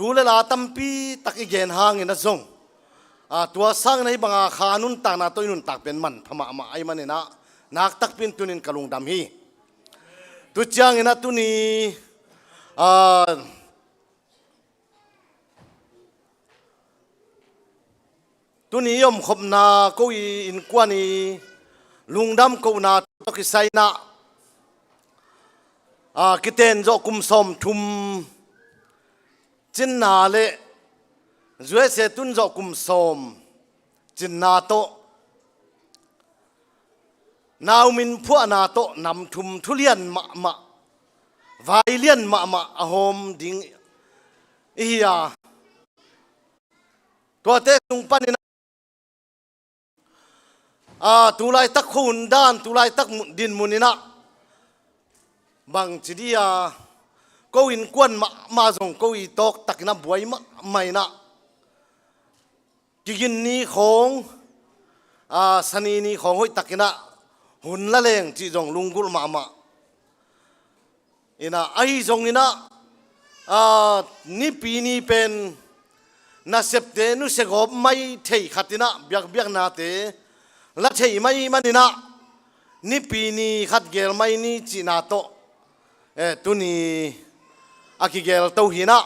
thu le la tampi tak igen hang in a zong tua sang nei banga khanun ta na toinun tak pen man phama ma ai manena nak tak pin tunin kalung dam hi tu chang ina tu ni tu ni yom khop na ko in kwani lungdam ko na to ki sai na kiten zo kum som thum chin na le zuai se tun zo kum som chin na to naw min phua na to nam thum thulian ma vai lian ma ahom ding iya to te tung panin tulai tak khun dan tulai tak din munina bang chidia ko in kwan ma zong ko I tok takna buai ma mai na kigin ni khong sani ni khong hoi takina hun la leng chi zong lungul ma ina ai zong ina ni pi ni pen na septe nu se gop mai thei khatina biak na te la thei mai manina ni pi ni khat gel mai ni chi na to tu ni akigel to hina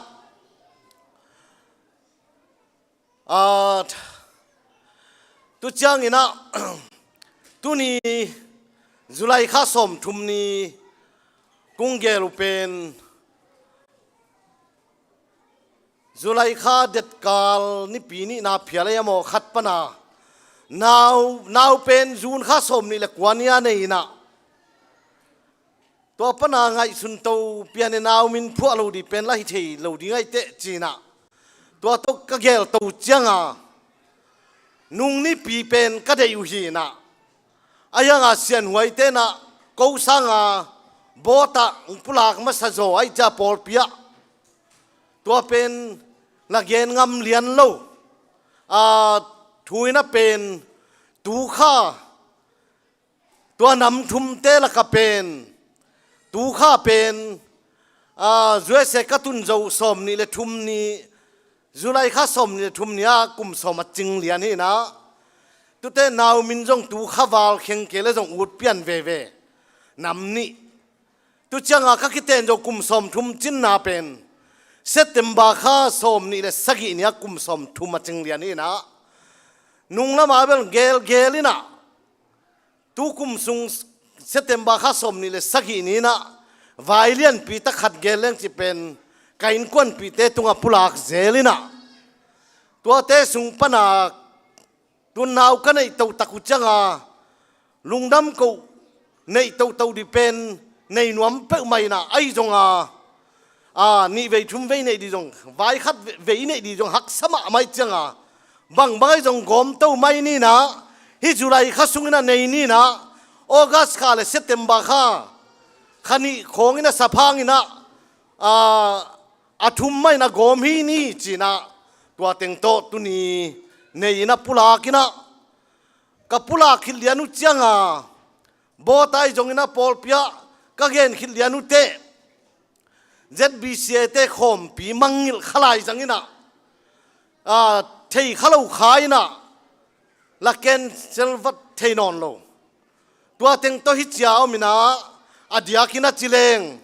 tu chang ina tu ni Julai kha som thum ni kungel pen Julai kha det kal ni pi ni na phiale mo khat pana now pen Jun kha som ni le kwania nei na to pana ngai sun to pian naw min phu lo di pen la hi thei lo di ngai te china to ka gel to changa nung ni pi pen ka dei hi na ayanga sian huai te na ko sanga bota pulak ma sa zo ai cha pol pia to pen la gen ngam lian lo thuina pen tu kha to nam thum te la ka pen tu kha pen zuai se ka tun zo som ni le thum ni Julai kha som ni le thum nia kum som a ching lian hi na tu te naw min jong tu kha wal kheng ke le jong ut pian ve nam ni tu changa ka kiten jo kum som thum chin na pen September kha som ni le sagi nia kum som thum a ching lian hi na nung la ma bel gelina tu kum sung September kha som ni le sagi ni na vailian pi ta khat geleng chi pen kain kwan pi te tunga pulak zelina tua te sung pana tun naw ka nei to taku changa lungdam ko nei to di pen nei nuam pe mai na ai zonga ni ve thum ve nei di jong vai khat ve nei di jong hak sama mai changa bang jong gom to mai ni na hi Julai kha sungina nei ni na August kha le September kha khani khongina saphangina athum mai na gom hi ni china tua teng to tu ni nei na pulakina ka pulak khilianu changa botai jongina polpia ka gen khilianu te ZBC te khom pi mangil khalai jangina thei khalo khaina laken selvat theinon lo tua teng to hi chiao mina adiakina chileng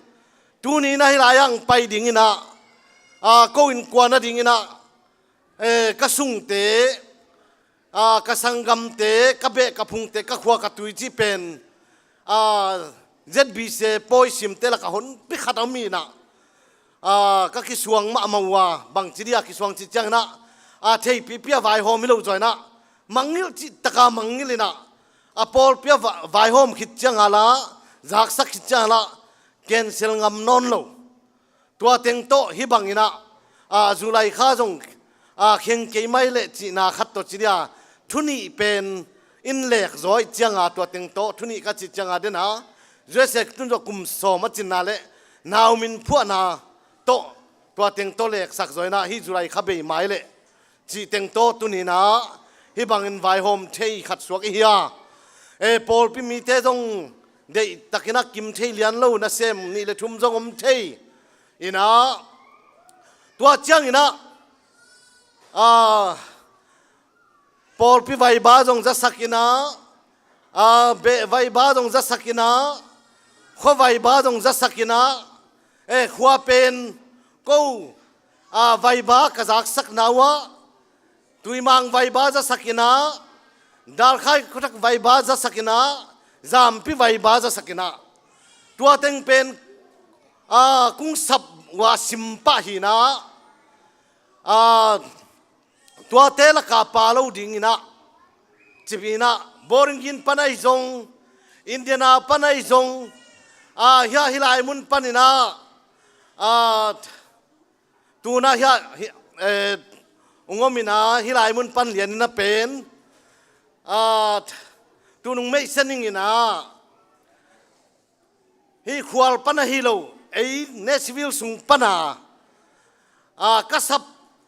tu ni na hilayang pai dingina ko in kwana dingina ka sung te ka sangam te ka be ka phung te ka khwa ka tui chi pen ZBC poi sim te la ka hon pi khatami na ka ki suang ma mawa bang chidia ki suang chi chang na thei pi pia vai hom lo joina mangil chi taka mangilina pol pia vai hom khit chang ala zak sak khit chang la cancel ngam non lo tua teng to hi bangina Julai kha jong kheng ke mai le chi na khat to chidia thuni pen in lek zoi changa tua teng to thuni ka chi changa de na jose tun jo kum so ma chin na le naw min phua na to tua teng to lek sak zoi na hi Julai kha be mai le chi teng to tu ni na hi bangin vai hom thei khat suak hi ya pol pi mi te jong de takina kim thei lian lo na sem ni le thum jong om thei ina ตัวเจียงนะปอลพิไวบาจงจะสักินะเบไวบาจงจะสักินะขวไวบาจงจะสักินะขวเป็นกูไวบากระจากสักนาวะตุยมังไวบาจะสักินะดาร์ไข่คุทักไวบาจะสักินะจามพิไวบาจะสักินะตัวเต็งเป็นกุ้งสับว่าสิมปะหินะตัวเตลกาปาโลดิ่งนะจีบีนะบอริงกินปนัยจงอินเดียนาปนัยจงเฮียฮิลายมุนปนินะตูนะเฮียงมินะฮิลายมุนปันเหรียญนะเป็นตูนุงไม่เส้นงินะฮิขวาลปนะฮิโลไอ้เนสวิลสุงปนะกษับ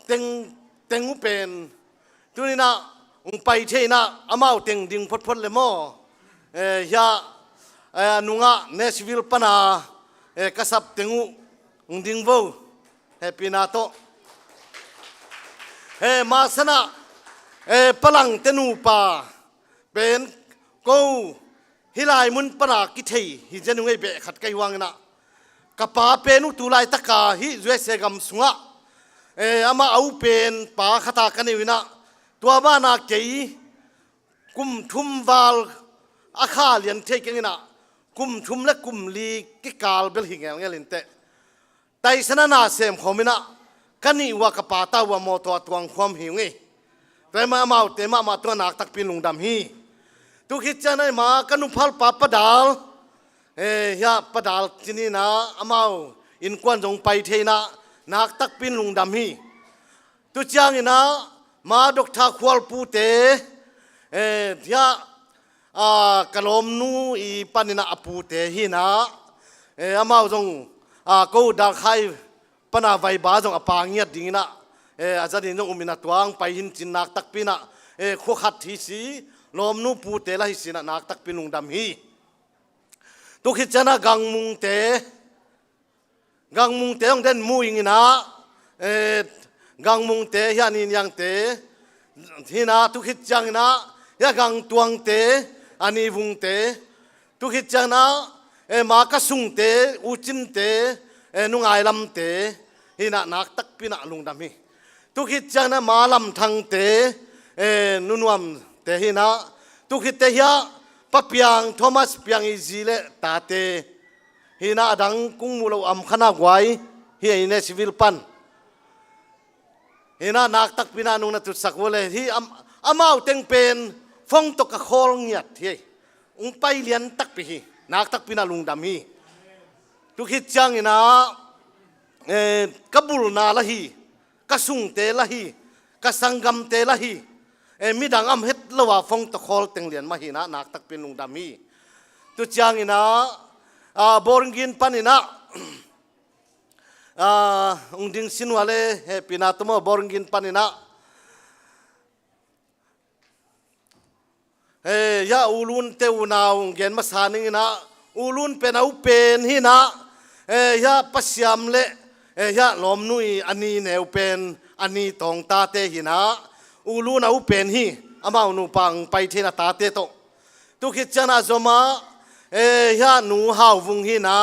เต็งอุเป็นตูนี่นะไปเทนะอามาเต็งดิ่งพดเลยมั้งยานุงะเนสวิลปนะกษับเต็งอุดิ่งโวเฮปินาโตมาสนะพลังเตนูปาเป็นกูฮิลายมุนปนากิเทฮิเจนุงไอเบขัดไกวังนะกับป้าเป็นอุตุไลตะกาฮิจวยเสกมสุงะอามาเอาเป็นป้าขตากันนี่นะตัวบ้านาเกยกุมทุมวาลอาคาเลียนเทกันนี่นะกุมทุมและกุมลีกิกาลเบลหิงเงี้ยลินเตแต่สนานาเสมขมินะกันนี่ว่ากับป้าตาว่าโมตัวตวงความหิวไงแต่มาเอาเตมาตัวนักตักปินลุงดำฮีทุกขิดจะไหนมากันนุพัลป้าปะดาลยาปะดาลที่นี่นะอามาอินควันจงไปเทนะนักตักปินลุงดำฮีตุจางนะมาดอกทาควอลปูเตยากะลมนูอีปันนะอปูเตฮีนะอามาจงกูดาไข่ปนาไวบาจงอปางเงียดดิ่งนะอาจารย์จงอุมินาตวงไปหินจินนักตักปินะขวัดที่สีลมนูปูเตละหิสินะนักตักปินุงดำฮีตุกิจนะกังมุงเตองเด่นมูอิงนะกังมุงเตยานินยังเตที่นะตุกิจังนะยากังตวงเตอันนี้วุงเตตุกิจังนะมากระสุงเตอุจินเตนุงไอลำเตฮินะนักตักปินะลุงดำฮีตุกิจังนะมาลำทังเตนุนวมเตฮินะตุกิเตยาปะเปียงโทมัสเปียงอิจิเลตาเตฮินะดังกุ้งมูลอัมขนาไว้ฮิอินเนสิวิลปันฮินะนักตักปินะนุงนัตุสักวเลฮิอามาเต็งเป็นฟงตกกะโคลเงียดเฮไปเลียนตักปีฮีนักตักปินะลุงดำฮีทุกขิดจังอินะกบุลนาละฮีกสุงเตละฮีกสังกัมเตละฮีมีดังอัมเฮ็ดละว่าฟงตะโคลเต็งเลียนมาฮีนะนักตักปินลุงดำฮีตุจางอินะบอริงกินปันอินะดิ่งสินวาเลเฮปินาตโมบอริงกินปันอินะยาอูลุนเตอูนาวเกณฑ์มาสานิงนะอูลุนเป็นเอาเป็นฮีนะยาปัสยามเละยาลมนุยอันนี้แนวเป็นอันนี้ตองตาเตฮีนะอูลุนเอาเป็นฮีอามาหนูปังไปเทนาตาเตโตตุกิจนาจอมายาหนูหาววุงฮีนะ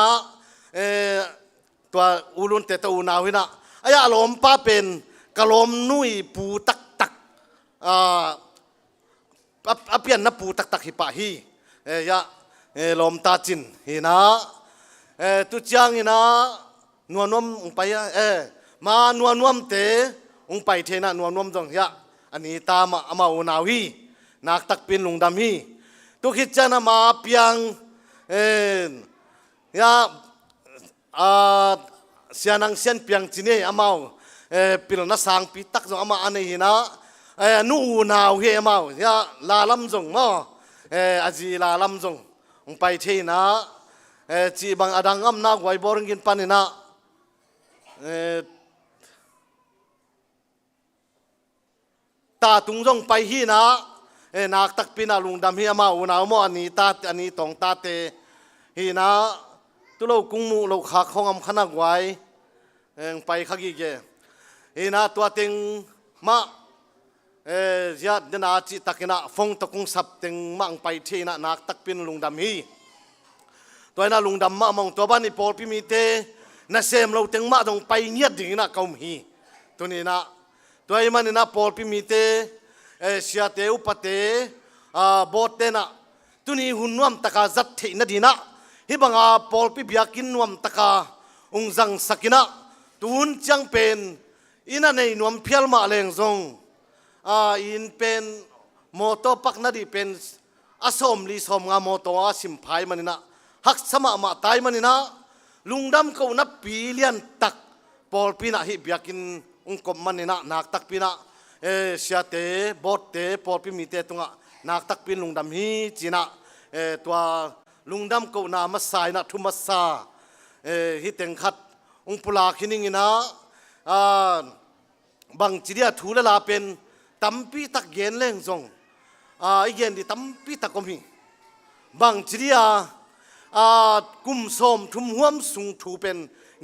ตัวอูลุนเตตูนาวฮีนะอายาลมป้าเป็นกะลมนุยปูตักเปียนนับปูตักฮิปะฮียาลมตาจินฮีนะตุจางฮีนะนวลนวมไปมา นวลนวมเตไปเทนะนวลนวมจงยาอันนี้ตามอามาอุนาวฮีนักตักปินลุงดำฮีตุกิจนะมาเปียงยาเสียนังเสียนเปียงจีนี่อามาปิลนัสางปีตักจงอามาอันนี้นะนูนาวเฮมายาลาลำจงมั้งอาจีลาลำจงไปเทนะจีบังอดังอัมนักไว้บอริงกินปันนะตาตุงจงไปฮีนะนักตักปินาลุงดำฮีมาอุนาวมออันนี้ตาอันนี้ตองตาเตฮีนะตุโลกุ้งมูโลขาของอัมขนักไว้ไปขกิเก ina tua ting ma ya dena chi takina phong takung sap ting mang pai thina nak tak pin lungdam hi toina lungdam ma mong to ban ni por pi mi te na sem lo teng ma dong pai nyat ding na kaum hi tuni na toy man na por pi mi te sia te upate bot te na tuni hunwam taka zat the na dina hi banga por pi biakin nuam taka ungjang sakina tun chang pen ina nei nuam phial ma leng zong in pen moto pak na di pen asom li som nga moto a sim phai manina hak sama ma tai manina lungdam ko na pilian tak pol pina hi biakin ungkom manina nak tak pina siate bot te pol pi mi te tunga nak tak pin lungdam hi china tua lungdam ko na ma sai na thuma sa hi teng khat ungpula khining ina bang chiria thula la pen tampi tak gen leng zong igen di tampi tak kom hi bang chiria kum som thum huam sung thu pen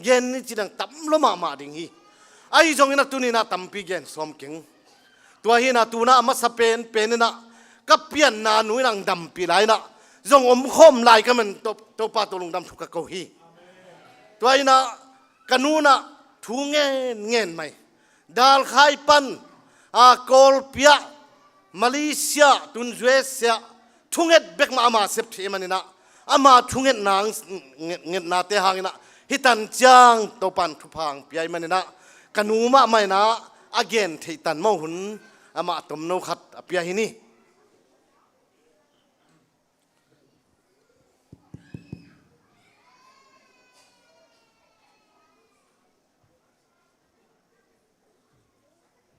gen ni chidang tam lo ma ding hi ai zong ina tunina tampi gen som king tua hi na tuna ama sa pen na kapian na nu nang dam pi lai na zong om khom lai ka man to pa to lung dam thu ka ko hi tua ina kanuna thu ngen mai dal khai pan kol pia Malaysia Tunisia thunget bek ma ama sep the manina ama thunget nang nget na te hangina hitan chang to pan thu phang piai manina kanuma mai na again theitan mo hun ama tom no khat apia hini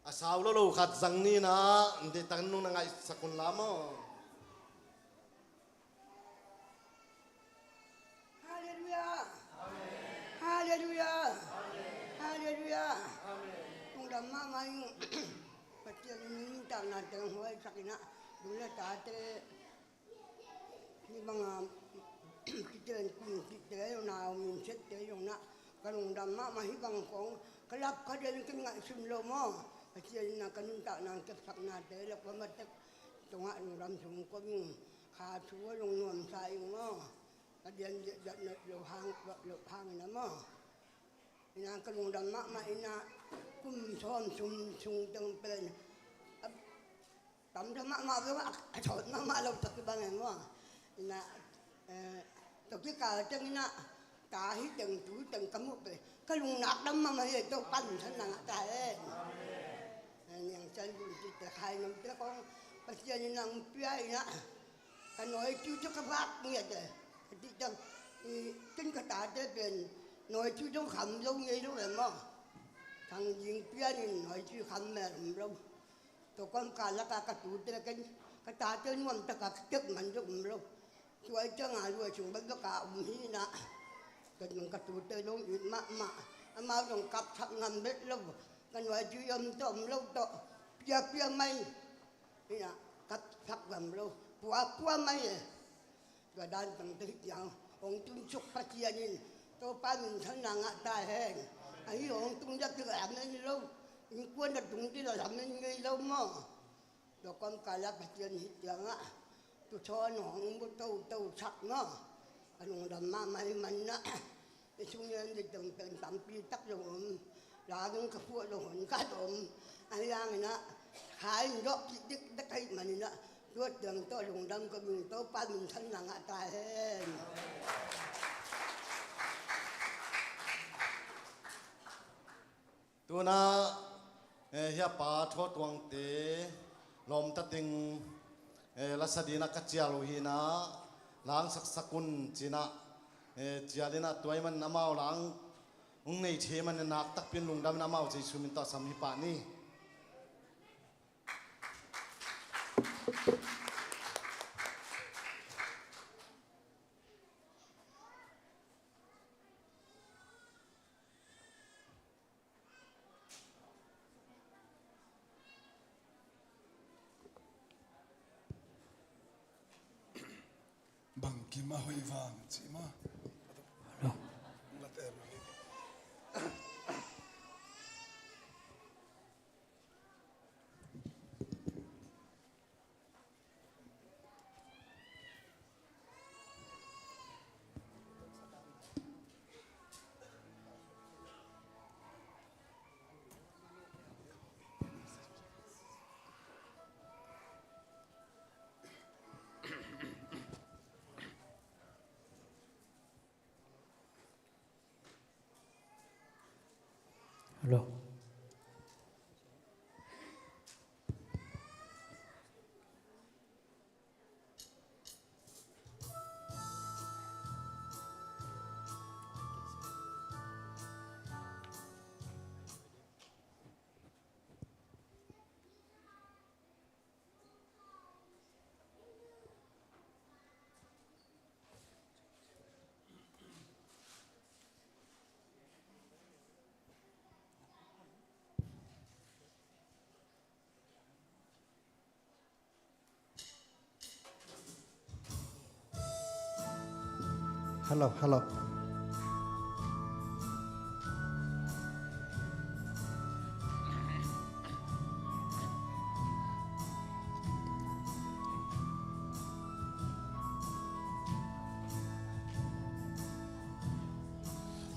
asau lo khat zang ni na de tan nu na ngai sakun lamo haleluya haleluya haleluya tung dam ma mai patien ni ta na teng hoi sakina dula ta te ni banga kiten kun kite yo na min set te yo na kanung dam ma mai bang kong kalap ka den kin ngai sim lo mo patien na kanung ta na ke sak na te la ko ma te tunga nu ram sum ko mi kha chu long nuam sai mo kadian lo hang na mo ina kanung dam ma ina kum som sung teng pen tam dam ma ve a chot ma lo tak bang mo ina to ki ka teng ina ta hi teng tu teng kamu pe kalung nak dam ma ye to pan than na ta yang chan bu ti ta khai nom te kong pasien ina pia ina ka noi chu cho ka bak nge de ti tang tin ka ta te pen noi chu trong kham lo nge lo mo thằng riêng pia ni noi chu kham me lo to con ka la ka tu te ka ta te nuam ta ka tek man lo chuai cha nga lu chung ban ka hi na ka nung ka tu te lo ma dong kap thap ngam bet lo kan wa ju yom tom lo to pia mai ina kap thap ngam lo pua mai ga dan tang te yang ong tung chuk pa chia ni to pa min than na nga ta hen ai ong tung ja ke am ni lo in quan da tung ti la am ni ngai lo mo do con ka la pa chia ni yang a tu cho nong bu to chak no anong dam ma mai man na e chung yan de tang tam pi tak lo la ng ka pu lo hon ka dom ai yang na khai ro ki dik da kai man na tuot dang to lung dam ko min to pa min than na nga ta hen tu na hia pa tho tuang te lom ta ting la sadina ka chialo hi na lang sak sakun china chialina toy man namau lang ung nei the man nak tak pin lung dam namau chei sumin ta sam hi pa ni bằng kim ma hoi vàng chị ma Hello. Hello.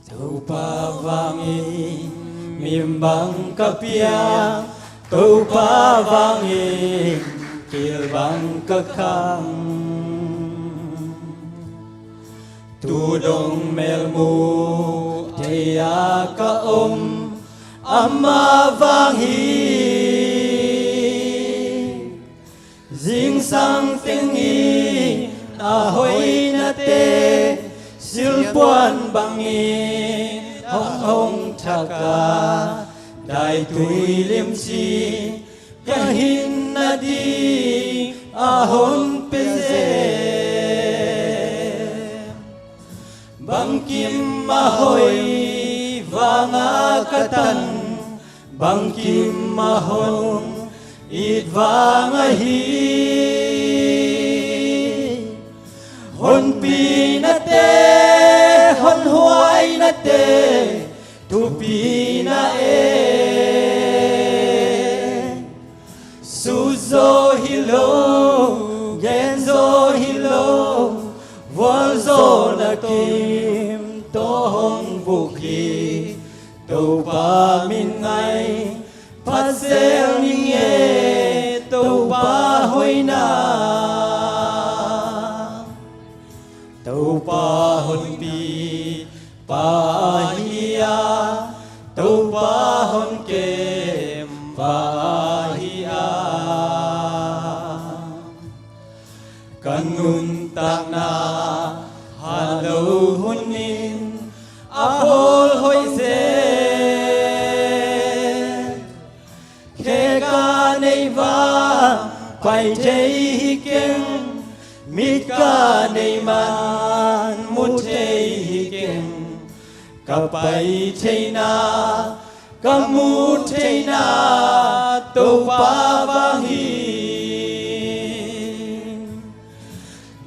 Tâu pa vangin mimbang kapiang, tâu pa vangin kilbang kakang. Tudong melmu thea ka ama vangin, ding sang tingi ahoy na te. Silpuan bangin hong hong thaka dai tui lim si kahin na di ahon peze bangkim mahoy vanga katan bangkim mahon it vanga hi hon pinate hon huay na te tupi na suzo hilo genzo hilo volzo na kim tohong buki tâu pa min ngay pasel ninge tâu pa hoy na tâu pa hon pi pa hiya tâu pa hon kem pa hiya kanun tak na halo hunin ahol hoy se ke ka nei va pai jai hiken mit ka nei man mut thei hiken ka pai thei na ka mut thei na tâu pa vangin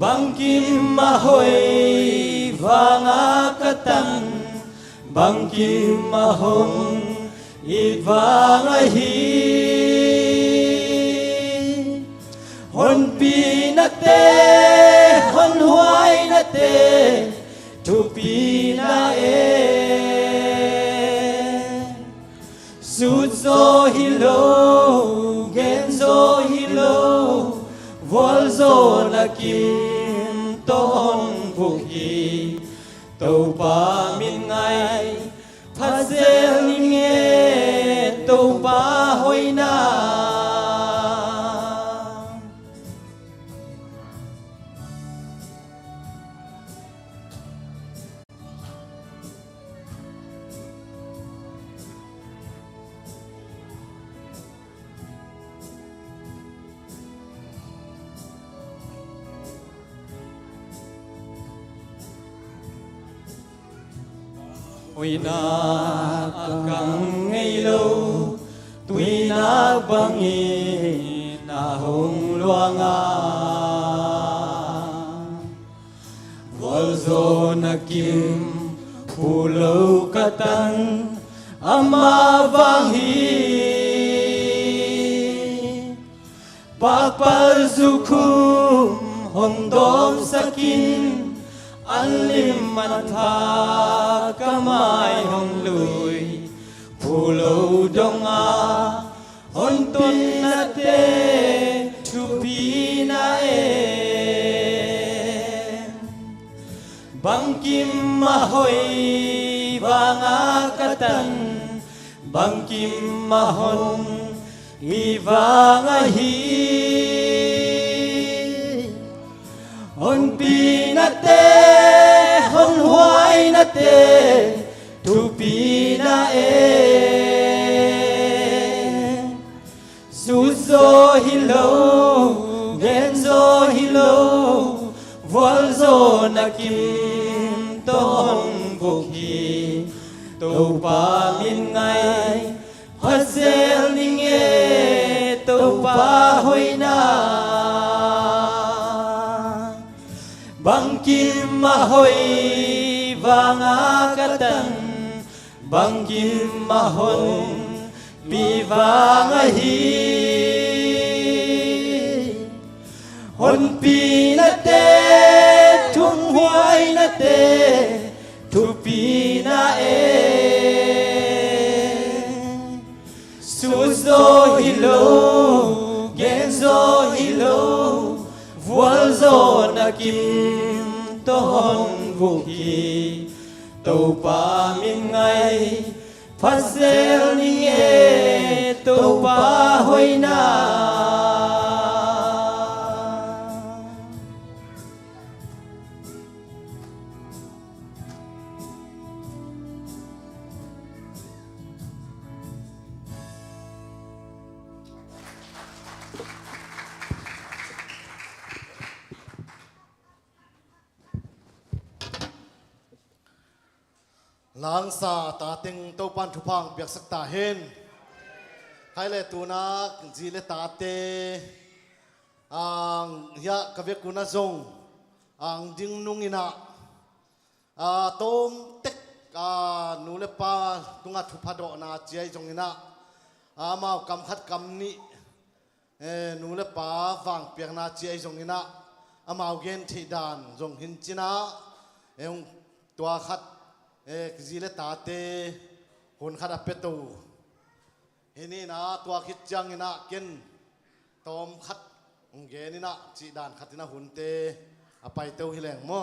bangkim mahoy vanga katan bangkim mahong it vanga hi hon pi na te hon huay na te tu pi na suzo hilo genzo hilo volzo na kim ton buki tâu pa min ngay phazel ninge tâu pa hoy na Ui na akang ngay lâu tuy na bangin na hong luanga volzo na kim pulau katan ama vangin pakpal zukum hondom sakin alim mantha kamai hong lui pulau donga hon tun na te tupi na bangkim mahoy vanga katan bang kim mahon mi vang a hi hon pi na te hon huai na te tu pi na su zo hi lo gen zo hi lo vol zo na kim to hon vô hi tô pa min ngay hoa zel ni nghe tô pa hoi na bang kim ma hoi vang a katan bang kim ma hon pi vang a hi hon pi na te thung huai na te thu pi na su zo hi lo gen zo hi lo vuol zo na kim to hon vu hi tô pa min ngay phát zel ni nghe tô pa hoi na lang sa ta ting to pan thu phang biak sak ta hen khai le tu na ji le ta te ang ya ka ve ku na zong ang ding nung ina tom tek nu le pa tunga thu pha do na chiai jong ina mau kam khat kam ni nu le pa wang piak na chiai jong ina amao gen thi dan jong hin china eng tua khat zile tate hun khada petu ini na tua khit chang ina ken tom khat nge ni na chi dan khatina hunte apai teu hileng mo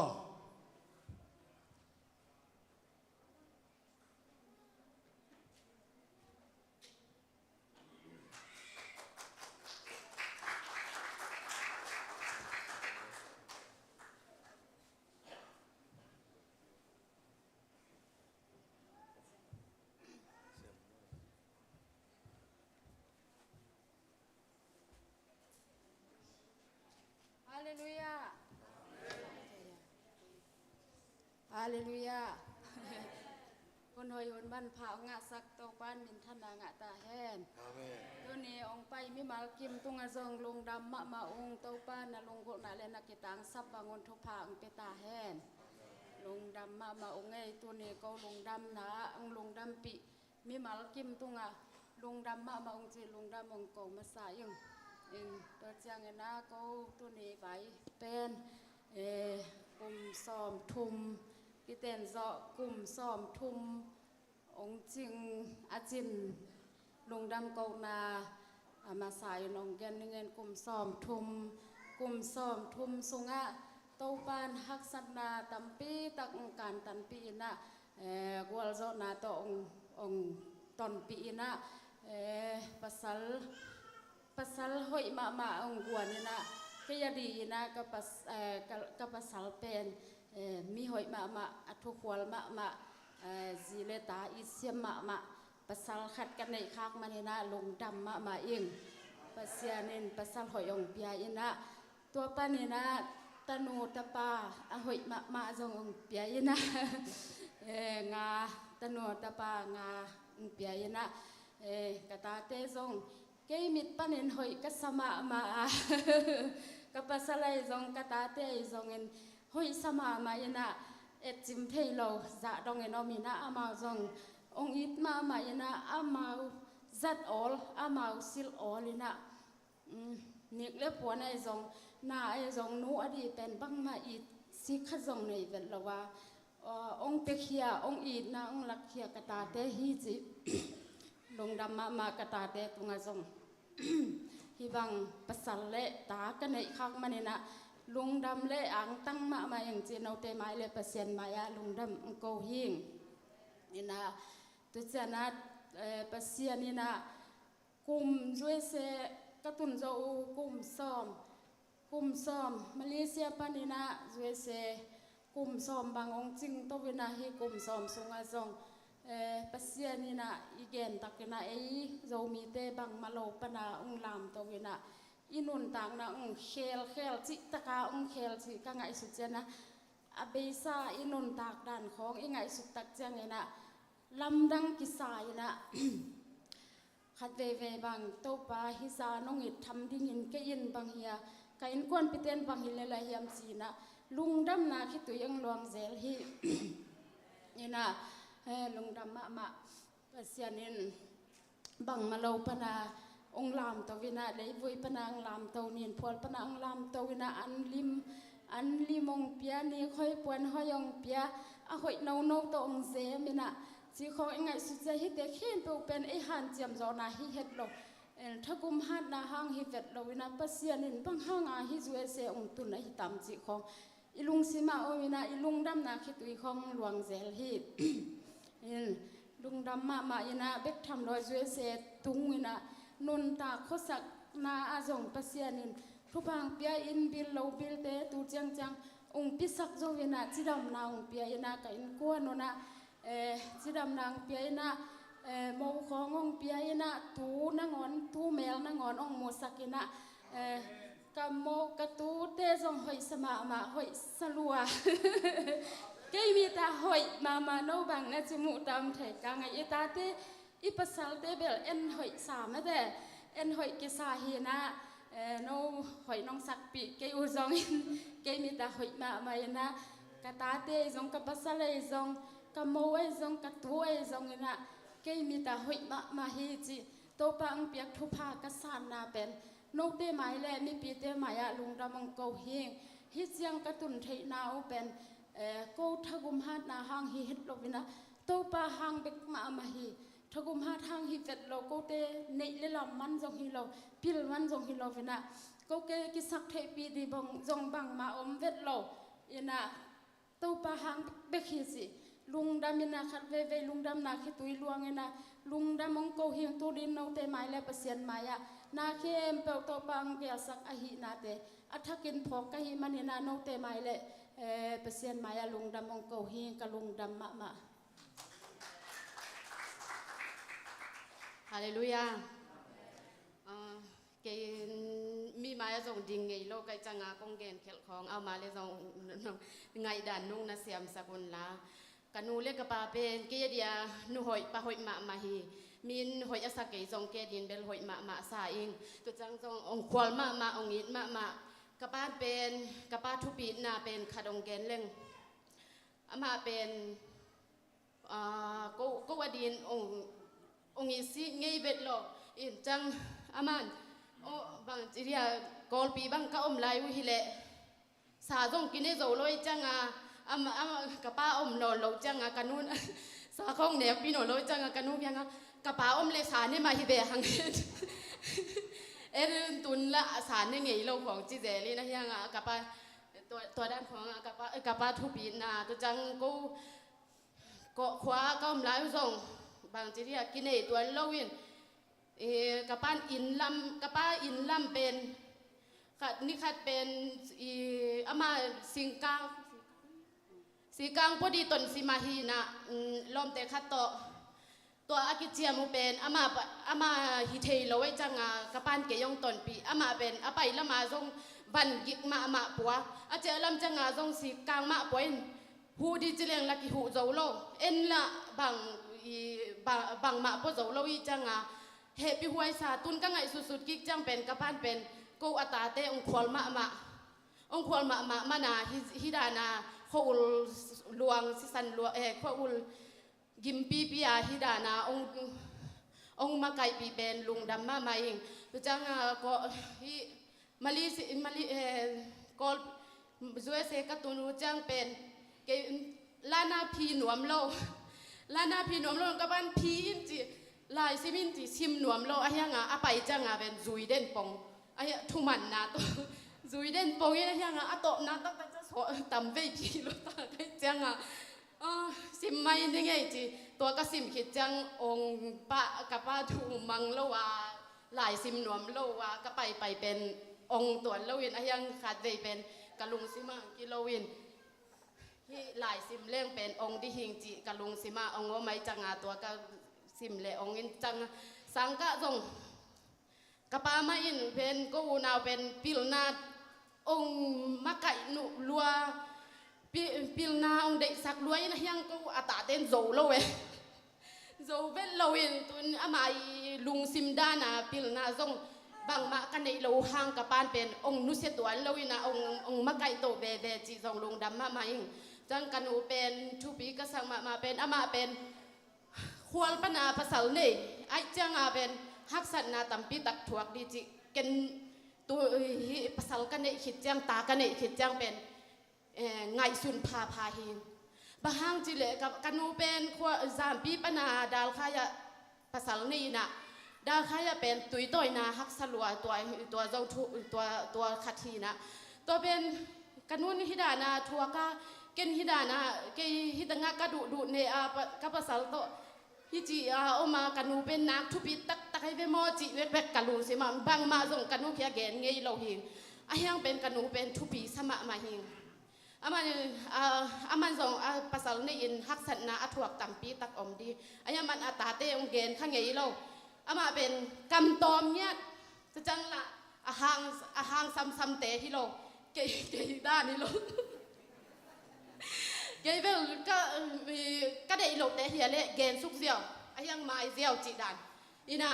Haleluya. Haleluya.คนหอยหนบ้านผางะสักโตป้านมินทันางะตาแหนตัวนี้องไปมิมากิมตุงะซองลงดำมะมาองโตป้านนะลงโกนะเลนักกิตังซับบางนทุพางเปตาแหนลงดำมะมาองไงตัวนี้ก็ลงดำนะองลงดำปีมิมากิมตุงะลงดำมะมาองจีลงดำองโกมาสายังตัวเจียงนะก็ตัวนี้ไปเป็นกลุ่มซ้อมทุมพี่เต้นเจาะกลุ่มซ้อมทุมองจริงอาจินลงดำเกานามาสายน้องเงินเงินกลุ่มซ้อมทุมกลุ่มซ้อมทุมสุงะเต้าปานฮักสัตนาตัมปีตักการตันปีนะกวลโจนาตองตอนปีนะpasal hoi ma ang guan na kaya di na kapasal pen mi hoi ma atu kwal ma zile ta isyam ma pasal khat kan nei khak man na lung dam ma ing pasianen pasal hoi ong pia ina tua pan na tanu tapa hoi ma jong ong pia ina nga tanu tapa nga pia ina kata te jong kay mit panin hoy kasama ma kapasalay zong katate zong en hoy sama ma yana et jim phei lo za dong en omina amao zong ong it ma yana amao zat all amao sil all ina nik le pon ai zong na ai zong nu adi pen bang ma it si kha zong nei vel lawa ong pe khia ong it na ong lak khia katate hi ji lung dam ma katate tunga zong hi bang pasal le ta kan nei khak manina lung dam le ang tang ma yang chi no te mai le pasien ma ya lung dam ko hing ina tu chana ปัสเซียนี่นะกลุ่มช่วยเสกระตุนเจ้ากลุ่มซ้อมมาเลเซียปานินะช่วยเสกลุ่มซ้อมบางองจริงตัววินาฮีกลุ่มซ้อมสงอาจงปัสเซียนี่นะอีเกนตักนะเอเจ้ามีเตบางมาโลปนาองลามตัววินาอินุนต่างนะองเคลจิตะกาองเคลจิกังไงสุดเจนะอเบซาอินุนตากด่านของอิงไงสุดตักเจงไงนะลำดังกิสายนะขัดเวบางโตปาฮิซานงอิดทำดิ้งอินเกยินบางเฮียกอินกวนปิเตนบางฮิเลลาเฮียมจีนะลุงดำนาคิดตัวยังลวงเซลฮีนี่นะลุงดำมาเสียนินบังมาโลปนาองลามตวินาเลยวุยปนางลามตวินพอลปนางลามตวินาอันลิมองเปียนี่ค่อยปวนห้อยองเปียอ่ะค่อยนตองเซมินะจีของไงสุดใจฮิตเด็กเห็นเป็นไอหันเจียมจอนาฮิเฮ็ดโลถ้ากุมหัดนาห้างฮิเวตโลวินาปัสเซียนินบังห้างฮิจวยเซองตุนฮิตามจีของอีลุงสิมาโอวินาอีลุงดำนาคิดวิของหลวงเซลฮิลุงดำมาอินะเบกทำรอยจวยเซตุงวินานุนตาโคสักนาอาจงปัสเซียนินทุบางเปียอินบิลโลบิลเตตูจังองปิสักจงวินาจีดำนาองเปียอินะกับอินกัวโนนะจีดำนางเปียนะโมขององเปียนะตูนางอนตูเมลนางอนองโมสักินะกับโมกตูเตจงหอยสมาหอยสลัวเกยมีตาหอยมาโนบังนะจมูกดำไถกางไอตาเตอีปัสสัลเตเบลเอ็นหอยสามนะแต่เอ็นหอยกิสาฮีนะโนหอยน้องสักปีเกยอุจงเกยมีตาหอยมานะกะตาเตจงกับปัสสัลเลยจงกับโมไอจงกับตัวไอจงนะเกยมีตาหอยมาฮีจีโตปังเปียกทุพากระสานนาเป็นนกเตไม้แลมีปีเตไม้อะลุงดำมังเกาเฮงฮิเจียงกระตุนไทยนาวเป็นกูทักุมหัดนาหางฮิฮิตโลวินะโตปาหางเบกมาฮีทักุมหัดหางฮิเวตโลกูเตเนเลลำมันจงฮิโลพิลมันจงฮิโลวินะกูเกกิสักไทยปีดีบงจงบังมาอมเวตโลอินะโตปาหางเบกฮิสิลุงดำมินาขัดเวลุงดำนาคิตุยลวงอินะลุงดำมังเกาเฮงตัวดินนกเตไม้แลเปเซียนมายะนาเข้มเปลโตปังเกียสักอหินาเตอัฐกินพอกกะหิมันนานกเตไม้แลเปเซียนมายะลุงดำมังเกาเฮงกับลุงดำมาฮาเลลูยาเกณมีมาส่งดิ่งไงโลกไกจังากงเกณฑ์เขลของเอามาเลยส่งไงด่านนุ่งนาเสียมสกุลละกันนูเล็กกระปาเป็นเกียเดียนูหอยปะหอยมาฮีมินหอยอาศักเกยส่งเกดินเบลหอยมาสาอิงตัวจังส่งองควอลมาองอิดมากระปาเป็นกระปาทุปีนาเป็นขาดองเกณฑ์เล่งมาเป็นกูวดินองอิสิเงยเบ็ดหลอกอินจังอามันโอ้บางจีเรียกอลปีบางก็อมลายวิหิเลสาจงกินได้โจลอยจังกระป้าอมนอนเราจังกันนู้นสาข้องเนี่ยพี่หนูลอยจังกันนู้นยังกระป้าอมเลยสารเนี่ยมาฮิเบหังตุนละสารเนี่ยไงเราของจีเจลีนะยังกระป้าตัวด้านของกระป้าทุบีนาตัวจังกูก็คว้าก็อมลายส่งบางจีเรียกินไอตัวโลวินกระป้าอินลำเป็นนี่คัดเป็นอามาสิงกังพอดีตนสิมาฮีนะลมแต่คัดตัวอากิเจียมูเป็นอามาฮิเทลไว้จังกระป้านเกยองตนปีอามาเป็นอาไปละมาทรงบันยิกมาปัวอาเจลำจังทรงสิกังมาป่วยหูดีจิเลงลักหูโจโลเอ็นละบังมาปโจโลอีจังเฮปิหวยสาตุนกังไงสุดๆกิกจังเป็นกระป้านเป็นกูอัตาเตองควอลมานาฮิดานาข้อุลลวงสิสันลวงข้อุลกิมปีปิอาฮิดานาองมาไกปีเป็นลุงดำมาเองตัวจังก็มาลีก็ช่วยเสกตุนูจังเป็นลานาพีหนวมโลกับบ้านพีอินจีลายซิมินจีชิมหนวมโลอะยังไปจังเป็นจุยเด่นปงอะทุมันนาตัวจุยเด่นปงยังอะตบนาตั้งแต่จะสอตำเวกีโลตาได้จัง ซิมไม่ได้ไงจีตัวก็ซิมคิดจังองปะกับป้าทูมังโลวาหลายซิมหนวมโลวาก็ไปเป็นองตัวโลวินอะยังขาดใจเป็นกะลุงซิมากิโลวินที่หลายซิมเล่งเป็นองที่หิงจีกะลุงซิมาองว่าไม่จังอาตัวก็ซิมเลยองอินจังสังกะจงกะปามาอินเป็นกูนาวเป็นปิลนาองมะไก่หนุลัวปิลนาองเด็กสักรวยนะยังกูอาตาเต้นโจโลเวโจเวลโลวินตุนอามาลุงซิมดานาปิลนาจงบางมากันในโลหางกะปานเป็นองนุเสตวนโลวินาองมะไก่โตเบเบจีจงลุงดำมาอิงจังกันอูเป็นทุปีก็สั่งมาเป็นอามาเป็นควรปนาภาษาเนี่ยไอจังอาเป็นฮักสันนาตัมปีตักถวกดีจิกันตัวภาษากันเนี่ยขิดจังตากันเนี่ยขิดจังเป็นไงสุนพาหินบางห้างจิเลกับกันอูเป็นควรสามปีปนาดาลขายะภาษาเนี่ยนะดาลขายะเป็นตุยต่อยนาฮักสลัวตัวเจ้าตัวขัดทีนะตัวเป็นกันอูนฮิดานาทัวกาเกณฑ์ฮิดานาเกฮิดังกะดุเนี่ยกับภาษาโตฮิจิอมากันอูเป็นนักทุบิตักให้เวโมจิเวกกันลูสิมาบางมาส่งกันอูเขียเกณฑ์เงยเราหิงอายังเป็นกันอูเป็นทุบิสมะมาหิงอามันส่งภาษาในอินฮักสันนาอถวกตัมปีตักอมดีอายังมันอาตาเตองเกณฑ์ข้างเงยเราอามาเป็นกำตอมเนี่ยจะจังละอาหางซ้ำเตะที่เราเกยด้านนี่เราเกยเวลก็ได้หลบแต่เฮียเละเกณฑ์สุกเสียวไอ้ยังมาเสียวจีดันอีน่ะ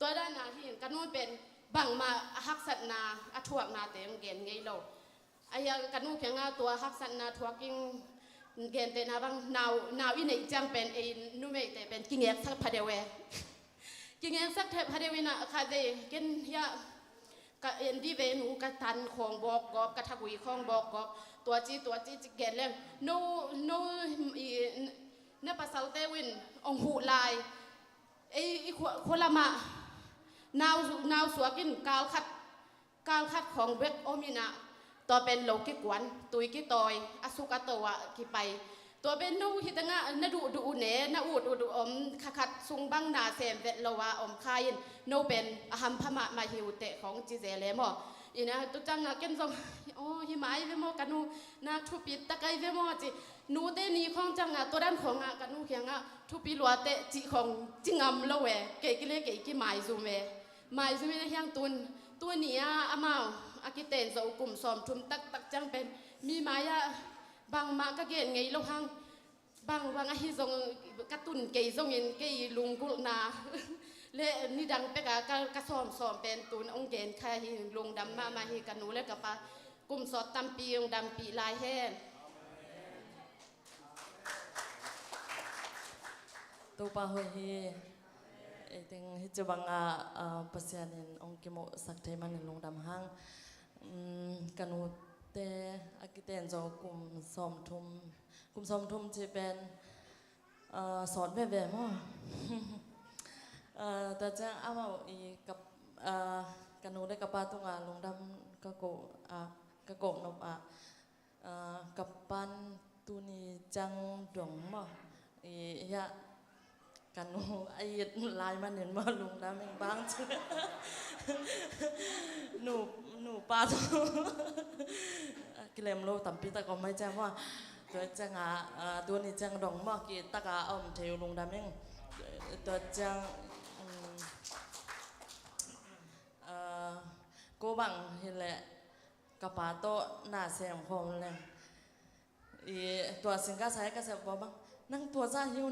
ตัวด้านนาที่เห็นกันนู่นเป็นบังมาฮักสัตนาอถวกนาเต็มเกณฑ์ไงเราไอ้ยังกันนู่นเพียงตัวฮักสัตนาถวกยิ่งเกณฑ์เตนาบังนาวอีไหนจังเป็นไอ้นุ่มเอแต่เป็นกิงเอกสักพาเดเวกิงเอกสักเทพพาเดวินะคาเดเกณฑ์เฮียกะเอ็นดีเวนูกะทันของบอกกอบกะทักวีของบอกกอบตัวจีเกณฑ์เล่มโนเนปาซาเตวินองหูลายไอ้คนละมานาวสวกินกาลคัดของเวกโอมินาตัวเป็นโลกิกวนตุยกิตอยอสุกะตัวกิไปตัวเป็นนูฮิตงะนดูเนนอูดอมขัดซุงบังนาเซมเวลวาอมคายินโนเป็นอหัมพมามาฮิวเตของจิเซเลมออีนะตุจังเก็นซงโอ้หิมายเวมอกันนูนาทุปิตะไกเวมอจินูเตนีของจังตัวด้านของกันนูเขียงทุปีลัวเตจิของจิงำละเวเกกิเลเกกิหมายซูเมนะเฮียงตุนตัวนี้อามาอากิเตนโซกลุ่มสอมทุมตักจังเป็นมีมายาบางมาก็เกณฑ์ไงโลหังบางไอ้ทรงกระตุ้นเกยทรงยินเกยลุงกุลนาเละนี่ดังไปกะสอมเป็นตุนองเกณฑ์ใครลุงดำมาฮีกันหนูแล้วกับปะกลุ่มสอดตำปีองดำปีลายแห้งตัวปะหอยเฮถึงฮิจบังปัสยานินองกิโมสักเทมันในลงดำห้างกันนูเตอากิเตนจอกลุ่มสอมทุมจะเป็นสอนแบบมั้งแต่จะเอาอีกับกันนูได้กับปาตุงลงดำกะโกนบกับปันตุนีจังดงมั้งยะกันนูไอ้ลายมันเห็นว่าลุงดำเองบ้างหนูปาตุกิเลมโลตัมปีตะก็ไม่แจ้งว่าตัวจังตัวนี้จังดงมากกีตะกาอมเทวลุงดำเองตัวจังกูบังเห็นแหละกระป๋าโตหน้าแสงคมเลยตัวสิงก้าใช้ก็จะบอกบ้างนั่งตัวซาหิว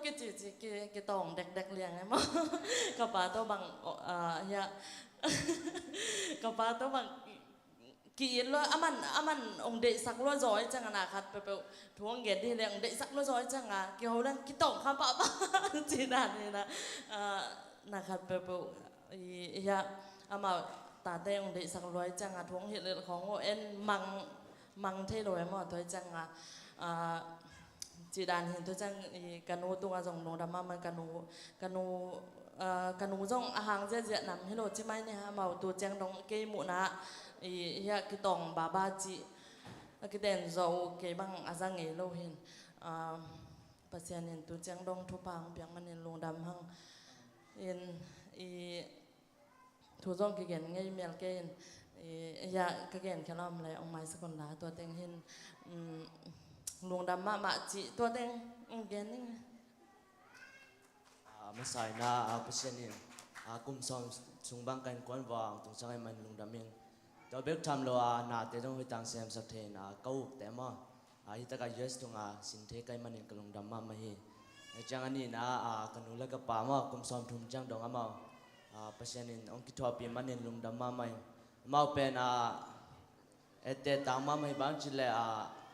กิตองเด็กเลี้ยงไงมั้งกระป๋าโตบังเฮียกระป๋าโตบังกีนเลยมันองเด็กสักล้อจอยจังนะคัดไปทวงเกศที่เลี้ยงเด็กสักล้อจอยจังเกี่ยวเรื่องกิตองข้ามป้าจีน่านี่นะนะครับไปเฮียมาตาเต้งเด็กสักร้อยจังทวงเหตุของเอ็นมังเทลอยมั้งตัวจังจีดานเห็นตัวจังกันนูตัวจงลงดำมันกันนูจงอาหารเจ๊นำให้โลจิไม่เนี่ยฮะมาตัวจังดงเกยมุนะเฮียกิตองบาจี cái đèn dầu cái băng à giang nghề lâu hin bác sĩ nên tu chẳng đông thu bang biang mình nên lùng đam hăng in thu dòng cái gen ngay mèo cái ya cái gen cái làm lại ông mai sẽ còn láตัวเต็งhin lùng đam mà chịตัวเต็งgenนี่มาใส่หน้าเปอร์เซ็นต์นี่กุมซ้อมสุงบังกันกวนวางตรงสังมันลงดำเองตัวเบกทำโลหน้าเตะต้องไปต่างเสียมสักเทนเก้าแต่มาฮิตากาเยสตรงสินเทกันมันกลงดำมาฮีจังอันนี้นะกันนู้นแล้วก็ป่ามากุมซ้อมทุ่มจังดองมาเปอร์เซ็นต์นี่องค์กิทอปีมันลงดำมาไม่มาเป็นเตะต่างมาไม่บางทีเลย